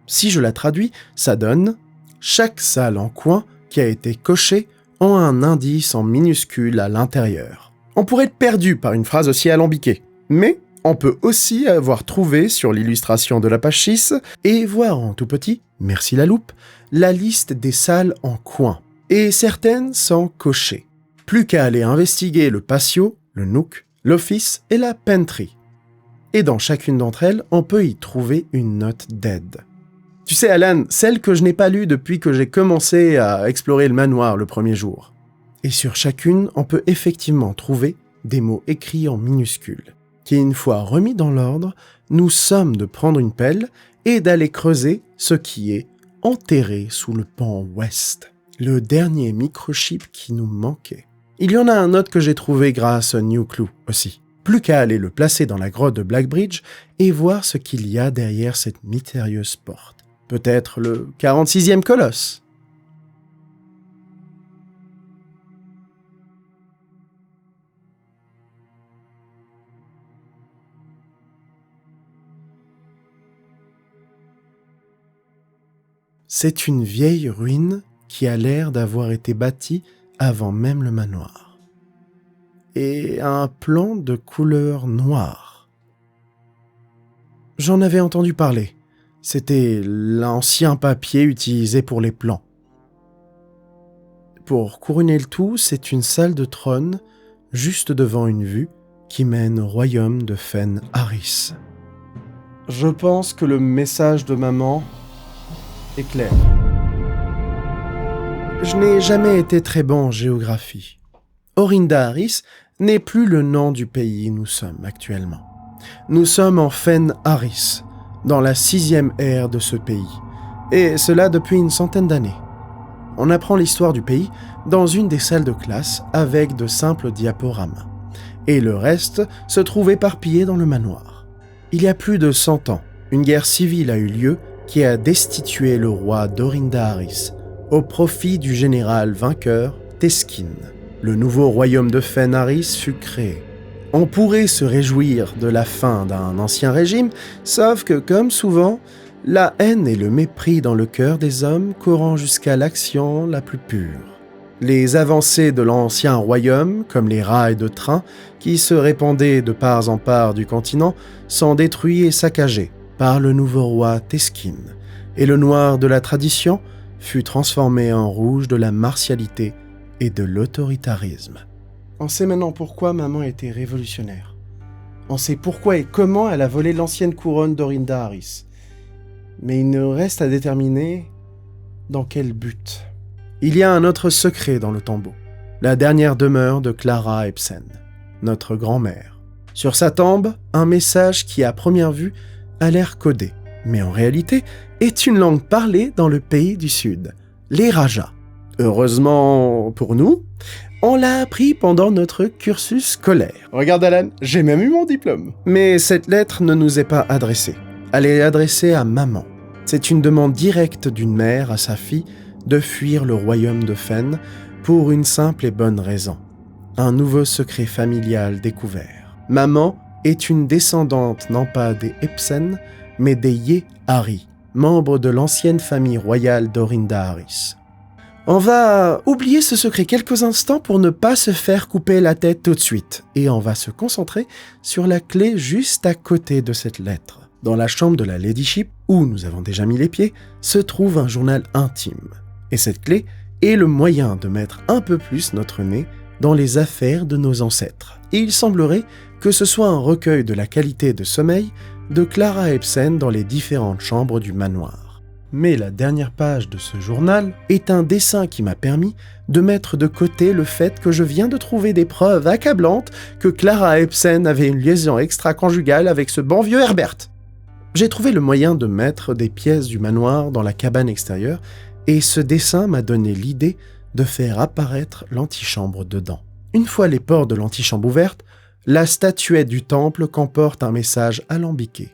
Si je la traduis, ça donne « Chaque salle en coin qui a été cochées ont un indice en minuscule à l'intérieur. On pourrait être perdu par une phrase aussi alambiquée, mais on peut aussi avoir trouvé sur l'illustration de la page 6 et voir en tout petit, merci la loupe, la liste des salles en coin. Et certaines sont cochées. Plus qu'à aller investiguer le patio, le nook, l'office et la pantry. Et dans chacune d'entre elles, on peut y trouver une note d'aide. Tu sais, Alan, celle que je n'ai pas lue depuis que j'ai commencé à explorer le manoir le premier jour. Et sur chacune, on peut effectivement trouver des mots écrits en minuscules, qui, une fois remis dans l'ordre, nous somment de prendre une pelle et d'aller creuser ce qui est enterré sous le pont ouest. Le dernier microchip qui nous manquait. Il y en a un autre que j'ai trouvé grâce à New Clue aussi. Plus qu'à aller le placer dans la grotte de Blackbridge et voir ce qu'il y a derrière cette mystérieuse porte. Peut-être le 46e colosse. C'est une vieille ruine qui a l'air d'avoir été bâtie avant même le manoir. Et un plan de couleur noire. J'en avais entendu parler. C'était l'ancien papier utilisé pour les plans. Pour couronner le tout, c'est une salle de trône juste devant une vue qui mène au royaume de Fen-Aris. Je pense que le message de maman est clair. Je n'ai jamais été très bon en géographie. Orinda Harris n'est plus le nom du pays où nous sommes actuellement. Nous sommes en Fen-Aris, dans la 6e ère de ce pays, et cela depuis une centaine d'années. On apprend l'histoire du pays dans une des salles de classe avec de simples diaporamas, et le reste se trouve éparpillé dans le manoir. Il y a plus de 100 ans, une guerre civile a eu lieu qui a destitué le roi d'Orinda Harris au profit du général vainqueur Teskin. Le nouveau royaume de Fen-Aris fut créé. On pourrait se réjouir de la fin d'un ancien régime, sauf que, comme souvent, la haine et le mépris dans le cœur des hommes courant jusqu'à l'action la plus pure. Les avancées de l'ancien royaume, comme les rails de train qui se répandaient de part en part du continent, sont détruits et saccagés par le nouveau roi Teskin, et le noir de la tradition fut transformé en rouge de la martialité et de l'autoritarisme. On sait maintenant pourquoi maman était révolutionnaire. On sait pourquoi et comment elle a volé l'ancienne couronne d'Orinda Harris. Mais il nous reste à déterminer dans quel but. Il y a un autre secret dans le tombeau. La dernière demeure de Clara Ebsen, notre grand-mère. Sur sa tombe, un message qui, à première vue, a l'air codé, mais en réalité est une langue parlée dans le pays du Sud, les Rajas. Heureusement pour nous, on l'a appris pendant notre cursus scolaire. Regarde Alan, j'ai même eu mon diplôme. Mais cette lettre ne nous est pas adressée. Elle est adressée à maman. C'est une demande directe d'une mère à sa fille de fuir le royaume de Fen pour une simple et bonne raison. Un nouveau secret familial découvert. Maman est une descendante non pas des Ebsen, mais des Ye-Hari, membres de l'ancienne famille royale d'Orinda Harris. On va oublier ce secret quelques instants pour ne pas se faire couper la tête tout de suite, et on va se concentrer sur la clé juste à côté de cette lettre. Dans la chambre de la ladyship, où nous avons déjà mis les pieds, se trouve un journal intime. Et cette clé est le moyen de mettre un peu plus notre nez dans les affaires de nos ancêtres. Et il semblerait que ce soit un recueil de la qualité de sommeil de Clara Ebsen dans les différentes chambres du manoir. Mais la dernière page de ce journal est un dessin qui m'a permis de mettre de côté le fait que je viens de trouver des preuves accablantes que Clara Ebsen avait une liaison extra-conjugale avec ce bon vieux Herbert. J'ai trouvé le moyen de mettre des pièces du manoir dans la cabane extérieure et ce dessin m'a donné l'idée de faire apparaître l'antichambre dedans. Une fois les portes de l'antichambre ouvertes, la statuette du temple comporte un message alambiqué.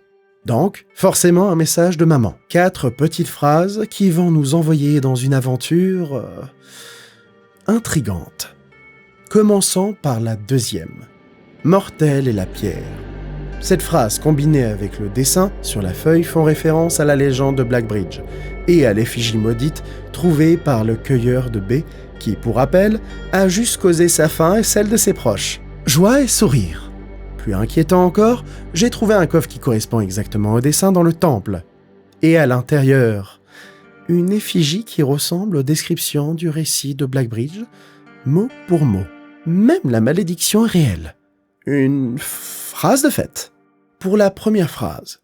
Donc, forcément un message de maman. 4 petites phrases qui vont nous envoyer dans une aventure intrigante. Commençons par la deuxième. Mortelle est la pierre. Cette phrase, combinée avec le dessin sur la feuille, font référence à la légende de Blackbridge et à l'effigie maudite trouvée par le cueilleur de baies qui, pour rappel, a juste causé sa faim et celle de ses proches. Joie et sourire. Plus inquiétant encore, j'ai trouvé un coffre qui correspond exactement au dessin dans le temple. Et à l'intérieur, une effigie qui ressemble aux descriptions du récit de Blackbridge, mot pour mot. Même la malédiction est réelle. Une phrase de fête. Pour la première phrase,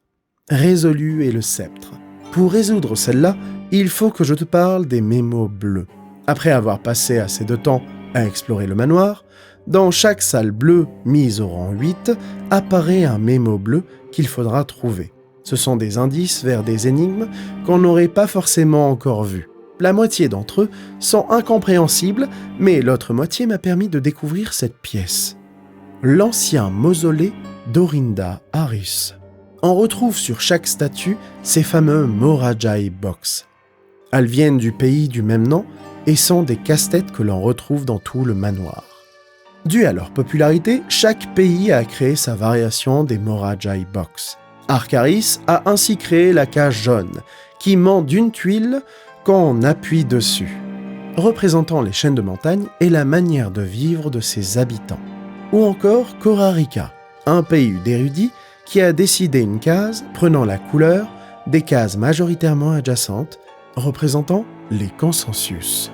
résolu est le sceptre. Pour résoudre celle-là, il faut que je te parle des mémos bleus. Après avoir passé assez de temps à explorer le manoir, dans chaque salle bleue mise au rang 8, apparaît un mémo bleu qu'il faudra trouver. Ce sont des indices vers des énigmes qu'on n'aurait pas forcément encore vues. La moitié d'entre eux sont incompréhensibles, mais l'autre moitié m'a permis de découvrir cette pièce. L'ancien mausolée d'Orinda Harris. On retrouve sur chaque statue ces fameux Morajai Box. Elles viennent du pays du même nom et sont des casse-têtes que l'on retrouve dans tout le manoir. Dû à leur popularité, chaque pays a créé sa variation des Morajai Box. Arcaris a ainsi créé la cage jaune, qui ment d'une tuile quand on appuie dessus, représentant les chaînes de montagne et la manière de vivre de ses habitants. Ou encore Korarika, un pays d'érudits qui a décidé une case prenant la couleur des cases majoritairement adjacentes, représentant les consensus.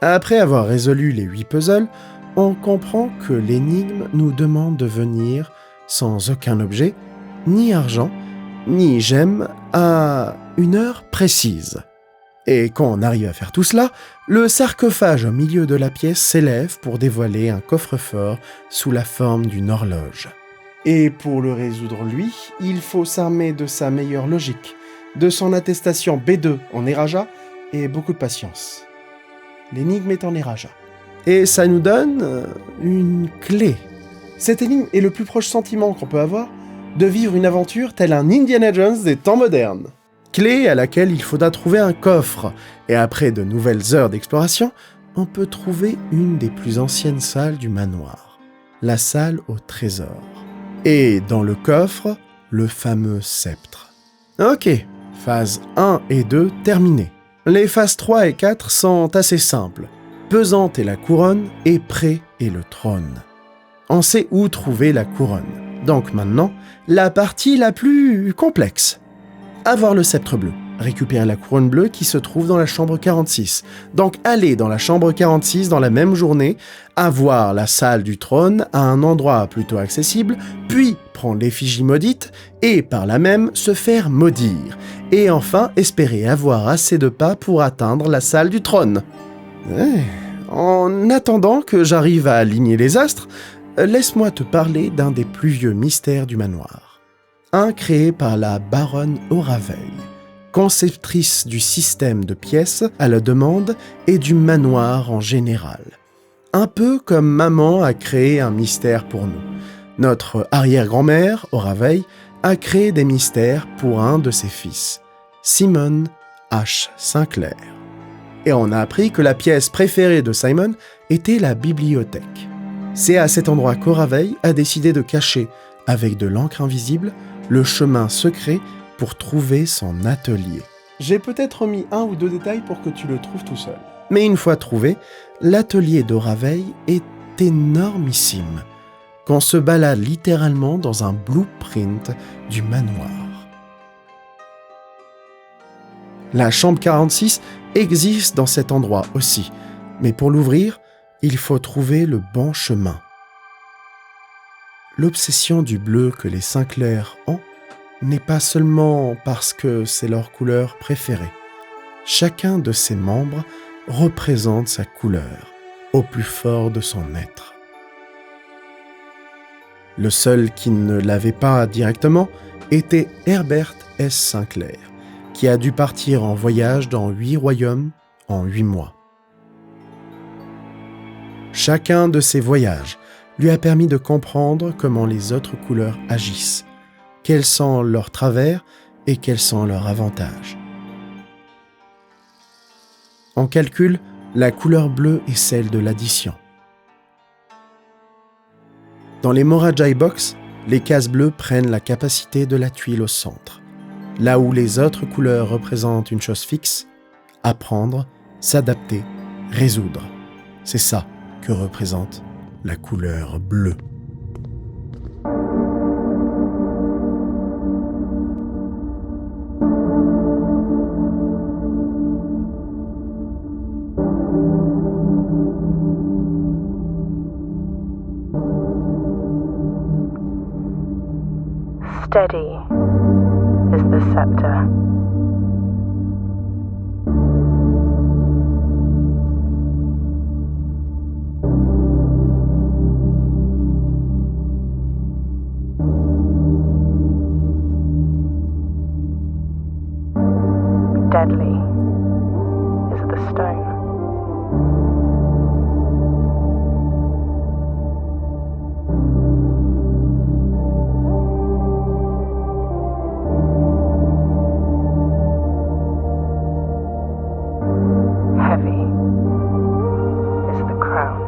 Après avoir résolu les 8 puzzles, on comprend que l'énigme nous demande de venir sans aucun objet, ni argent, ni gemme, à une heure précise. Et quand on arrive à faire tout cela, le sarcophage au milieu de la pièce s'élève pour dévoiler un coffre-fort sous la forme d'une horloge. Et pour le résoudre lui, il faut s'armer de sa meilleure logique, de son attestation B2 en Eraja et beaucoup de patience. L'énigme est en Eraja. Et ça nous donne une clé. Cette énigme est le plus proche sentiment qu'on peut avoir de vivre une aventure telle un Indiana Jones des temps modernes. Clé à laquelle il faudra trouver un coffre, et après de nouvelles heures d'exploration, on peut trouver une des plus anciennes salles du manoir, la salle au trésor. Et dans le coffre, le fameux sceptre. Ok, phase 1 et 2 terminées. Les phases 3 et 4 sont assez simples. Pesante est la couronne et prêt est le trône. On sait où trouver la couronne. Donc maintenant, la partie la plus complexe. Avoir le sceptre bleu, récupérer la couronne bleue qui se trouve dans la chambre 46. Donc aller dans la chambre 46 dans la même journée, avoir la salle du trône à un endroit plutôt accessible, puis prendre l'effigie maudite et par là même se faire maudire. Et enfin espérer avoir assez de pas pour atteindre la salle du trône. En attendant que j'arrive à aligner les astres, laisse-moi te parler d'un des plus vieux mystères du manoir. Un créé par la baronne Oraveil, conceptrice du système de pièces à la demande et du manoir en général. Un peu comme maman a créé un mystère pour nous. Notre arrière-grand-mère, Oraveil, a créé des mystères pour un de ses fils, Simon H. Sinclair. Et on a appris que la pièce préférée de Simon était la bibliothèque. C'est à cet endroit qu'Oraveil a décidé de cacher, avec de l'encre invisible, le chemin secret pour trouver son atelier. J'ai peut-être omis 1 ou 2 détails pour que tu le trouves tout seul. Mais une fois trouvé, l'atelier d'Oraveil est énormissime, qu'on se balade littéralement dans un blueprint du manoir. La chambre 46 existe dans cet endroit aussi, mais pour l'ouvrir, il faut trouver le bon chemin. L'obsession du bleu que les Sinclair ont n'est pas seulement parce que c'est leur couleur préférée. Chacun de ses membres représente sa couleur, au plus fort de son être. Le seul qui ne l'avait pas directement était Herbert S. Sinclair, qui a dû partir en voyage dans 8 royaumes en 8 mois. Chacun de ces voyages lui a permis de comprendre comment les autres couleurs agissent, quels sont leurs travers et quels sont leurs avantages. En calcul, la couleur bleue est celle de l'addition. Dans les Morajai Box, les cases bleues prennent la capacité de la tuile au centre. Là où les autres couleurs représentent une chose fixe, apprendre, s'adapter, résoudre. C'est ça que représente la couleur bleue. Steady is the scepter. Deadly is the stone. Heavy is the crown.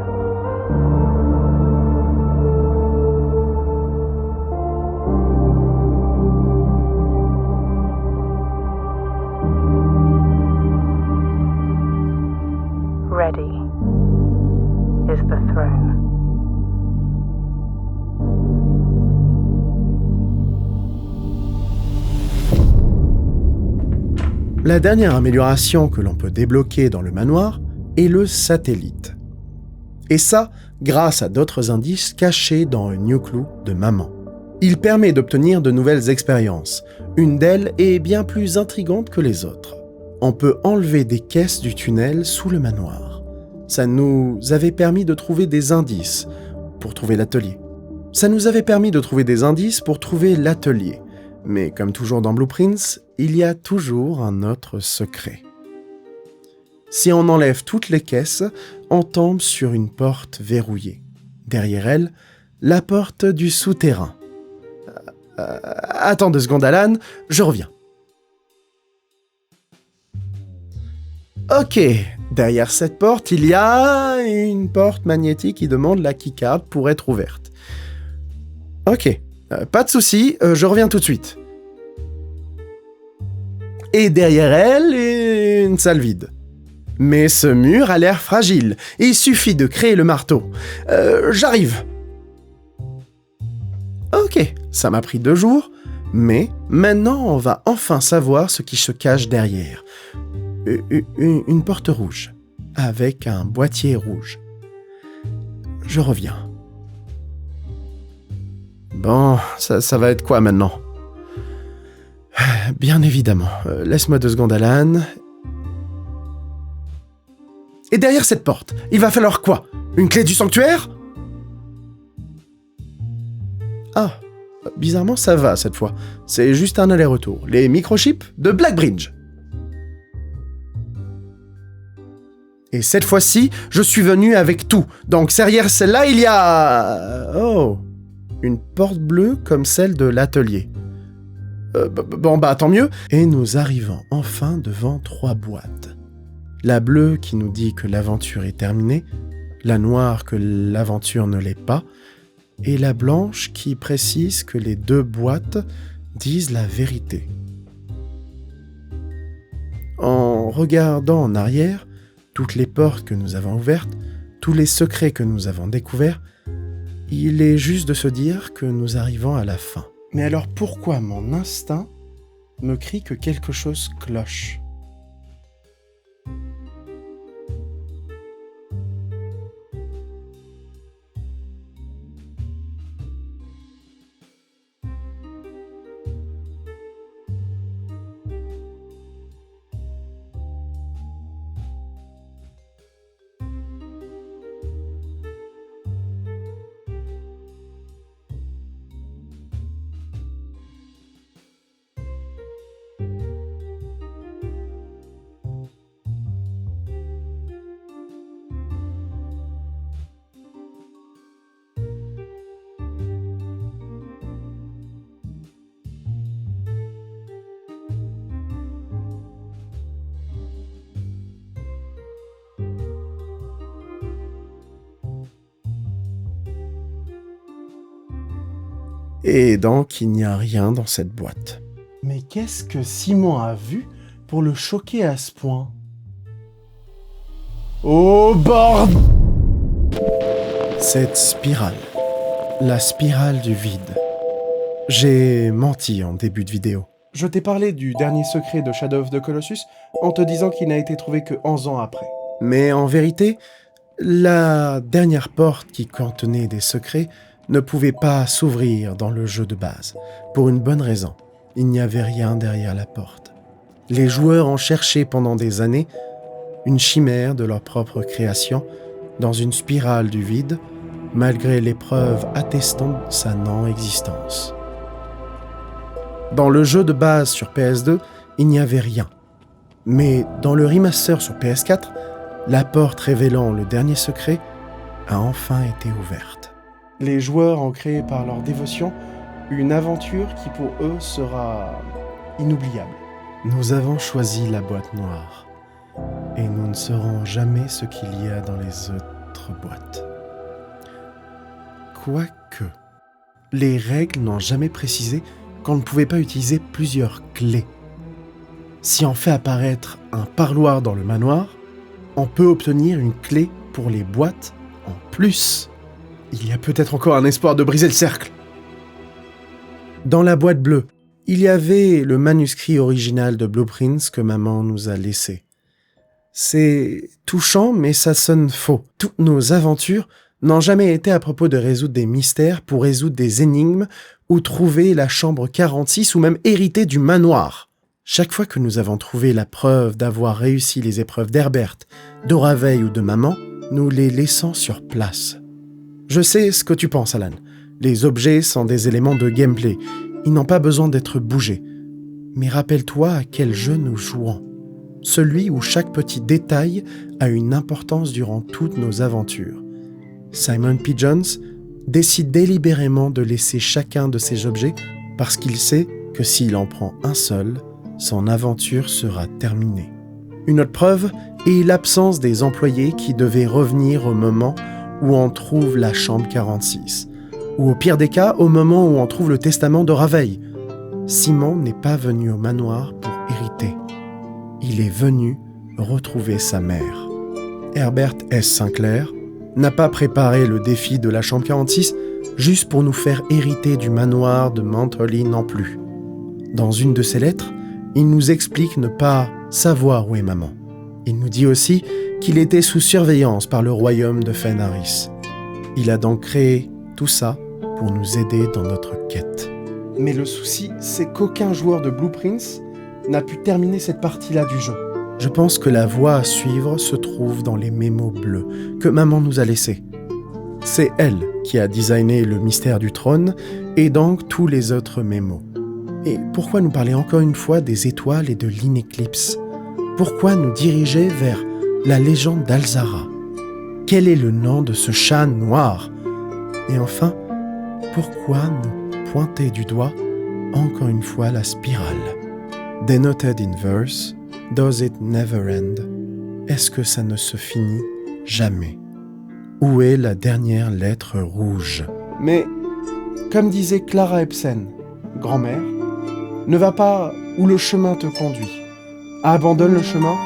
Ready is the throne. La dernière amélioration que l'on peut débloquer dans le manoir est le satellite. Et ça, grâce à d'autres indices cachés dans un New Clue de maman. Il permet d'obtenir de nouvelles expériences. Une d'elles est bien plus intrigante que les autres. On peut enlever des caisses du tunnel sous le manoir. Ça nous avait permis de trouver des indices pour trouver l'atelier. Mais comme toujours dans Blueprints, il y a toujours un autre secret. Si on enlève toutes les caisses, on tombe sur une porte verrouillée. Derrière elle, la porte du souterrain. Attends 2 secondes, Alan, je reviens. Ok, derrière cette porte, il y a une porte magnétique qui demande la keycard pour être ouverte. Ok, pas de souci, je reviens tout de suite. Et derrière elle, une salle vide. Mais ce mur a l'air fragile. Il suffit de créer le marteau. J'arrive. Ok, ça m'a pris 2 jours, mais maintenant on va enfin savoir ce qui se cache derrière. Une porte rouge, avec un boîtier rouge. Je reviens. Bon, ça va être quoi maintenant ? Bien évidemment. Laisse-moi 2 secondes, Alan. Et derrière cette porte, il va falloir quoi ? Une clé du sanctuaire ? Ah, bizarrement ça va cette fois. C'est juste un aller-retour. Les microchips de Blackbridge. Et cette fois-ci, je suis venu avec tout. Donc derrière celle-là, il y a... Oh, une porte bleue comme celle de l'atelier. Bon, tant mieux. Et nous arrivons enfin devant 3 boîtes. La bleue qui nous dit que l'aventure est terminée, la noire que l'aventure ne l'est pas, et la blanche qui précise que les 2 boîtes disent la vérité. En regardant en arrière, toutes les portes que nous avons ouvertes, tous les secrets que nous avons découverts, il est juste de se dire que nous arrivons à la fin. Mais alors pourquoi mon instinct me crie que quelque chose cloche ? Et donc, il n'y a rien dans cette boîte. Mais qu'est-ce que Simon a vu pour le choquer à ce point ? Oh bordel ! Cette spirale. La spirale du vide. J'ai menti en début de vidéo. Je t'ai parlé du dernier secret de Shadow of the Colossus en te disant qu'il n'a été trouvé que 11 ans après. Mais en vérité, la dernière porte qui contenait des secrets ne pouvait pas s'ouvrir dans le jeu de base, pour une bonne raison. Il n'y avait rien derrière la porte. Les joueurs ont cherché pendant des années une chimère de leur propre création dans une spirale du vide, malgré les preuves attestant sa non-existence. Dans le jeu de base sur PS2, il n'y avait rien. Mais dans le remaster sur PS4, la porte révélant le dernier secret a enfin été ouverte. Les joueurs ont créé par leur dévotion une aventure qui pour eux sera inoubliable. Nous avons choisi la boîte noire et nous ne saurons jamais ce qu'il y a dans les autres boîtes. Quoique, les règles n'ont jamais précisé qu'on ne pouvait pas utiliser plusieurs clés. Si on fait apparaître un parloir dans le manoir, on peut obtenir une clé pour les boîtes en plus. Il y a peut-être encore un espoir de briser le cercle. Dans la boîte bleue, il y avait le manuscrit original de Blueprints que maman nous a laissé. C'est touchant, mais ça sonne faux. Toutes nos aventures n'ont jamais été à propos de résoudre des mystères pour résoudre des énigmes ou trouver la chambre 46 ou même hériter du manoir. Chaque fois que nous avons trouvé la preuve d'avoir réussi les épreuves d'Herbert, d'Oraveil ou de maman, nous les laissons sur place. Je sais ce que tu penses, Alan. Les objets sont des éléments de gameplay. Ils n'ont pas besoin d'être bougés. Mais rappelle-toi à quel jeu nous jouons. Celui où chaque petit détail a une importance durant toutes nos aventures. Simon P. Jones décide délibérément de laisser chacun de ces objets parce qu'il sait que s'il en prend un seul, son aventure sera terminée. Une autre preuve est l'absence des employés qui devaient revenir au moment où on trouve la chambre 46, ou au pire des cas, au moment où on trouve le testament de Raveil. Simon n'est pas venu au manoir pour hériter. Il est venu retrouver sa mère. Herbert S. Sinclair n'a pas préparé le défi de la chambre 46 juste pour nous faire hériter du manoir de Manterly non plus. Dans une de ses lettres, il nous explique ne pas savoir où est maman. Il nous dit aussi qu'il était sous surveillance par le royaume de Fenris. Il a donc créé tout ça pour nous aider dans notre quête. Mais le souci, c'est qu'aucun joueur de Blueprints n'a pu terminer cette partie-là du jeu. Je pense que la voie à suivre se trouve dans les mémos bleus que maman nous a laissés. C'est elle qui a designé le mystère du trône et donc tous les autres mémos. Et pourquoi nous parler encore une fois des étoiles et de l'inéclipse ? Pourquoi nous diriger vers la légende d'Alzara ? Quel est le nom de ce chat noir ? Et enfin, pourquoi nous pointer du doigt encore une fois la spirale ? Denoted in verse, does it never end ? Est-ce que ça ne se finit jamais ? Où est la dernière lettre rouge ? Mais, comme disait Clara Ebsen, grand-mère, ne va pas où le chemin te conduit. Abandonne le chemin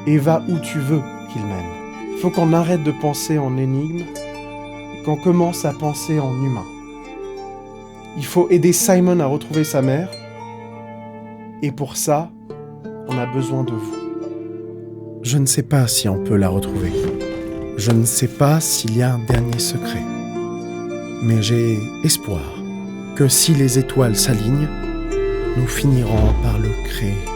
et va où tu veux qu'il mène. Il faut qu'on arrête de penser en énigme et qu'on commence à penser en humain. Il faut aider Simon à retrouver sa mère et pour ça, on a besoin de vous. Je ne sais pas si on peut la retrouver. Je ne sais pas s'il y a un dernier secret. Mais j'ai espoir que si les étoiles s'alignent, nous finirons par le créer.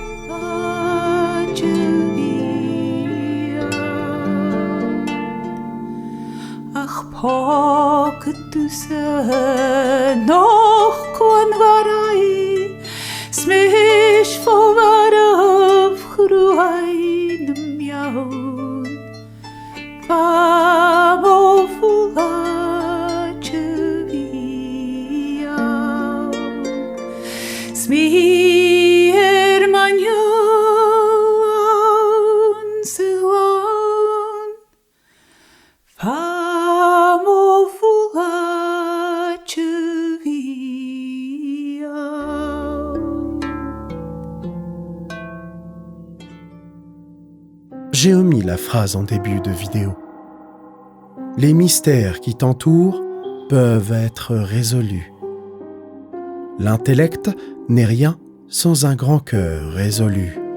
j'ai omis la phrase en début de vidéo. Les mystères qui t'entourent peuvent être résolus. L'intellect n'est rien sans un grand cœur résolu.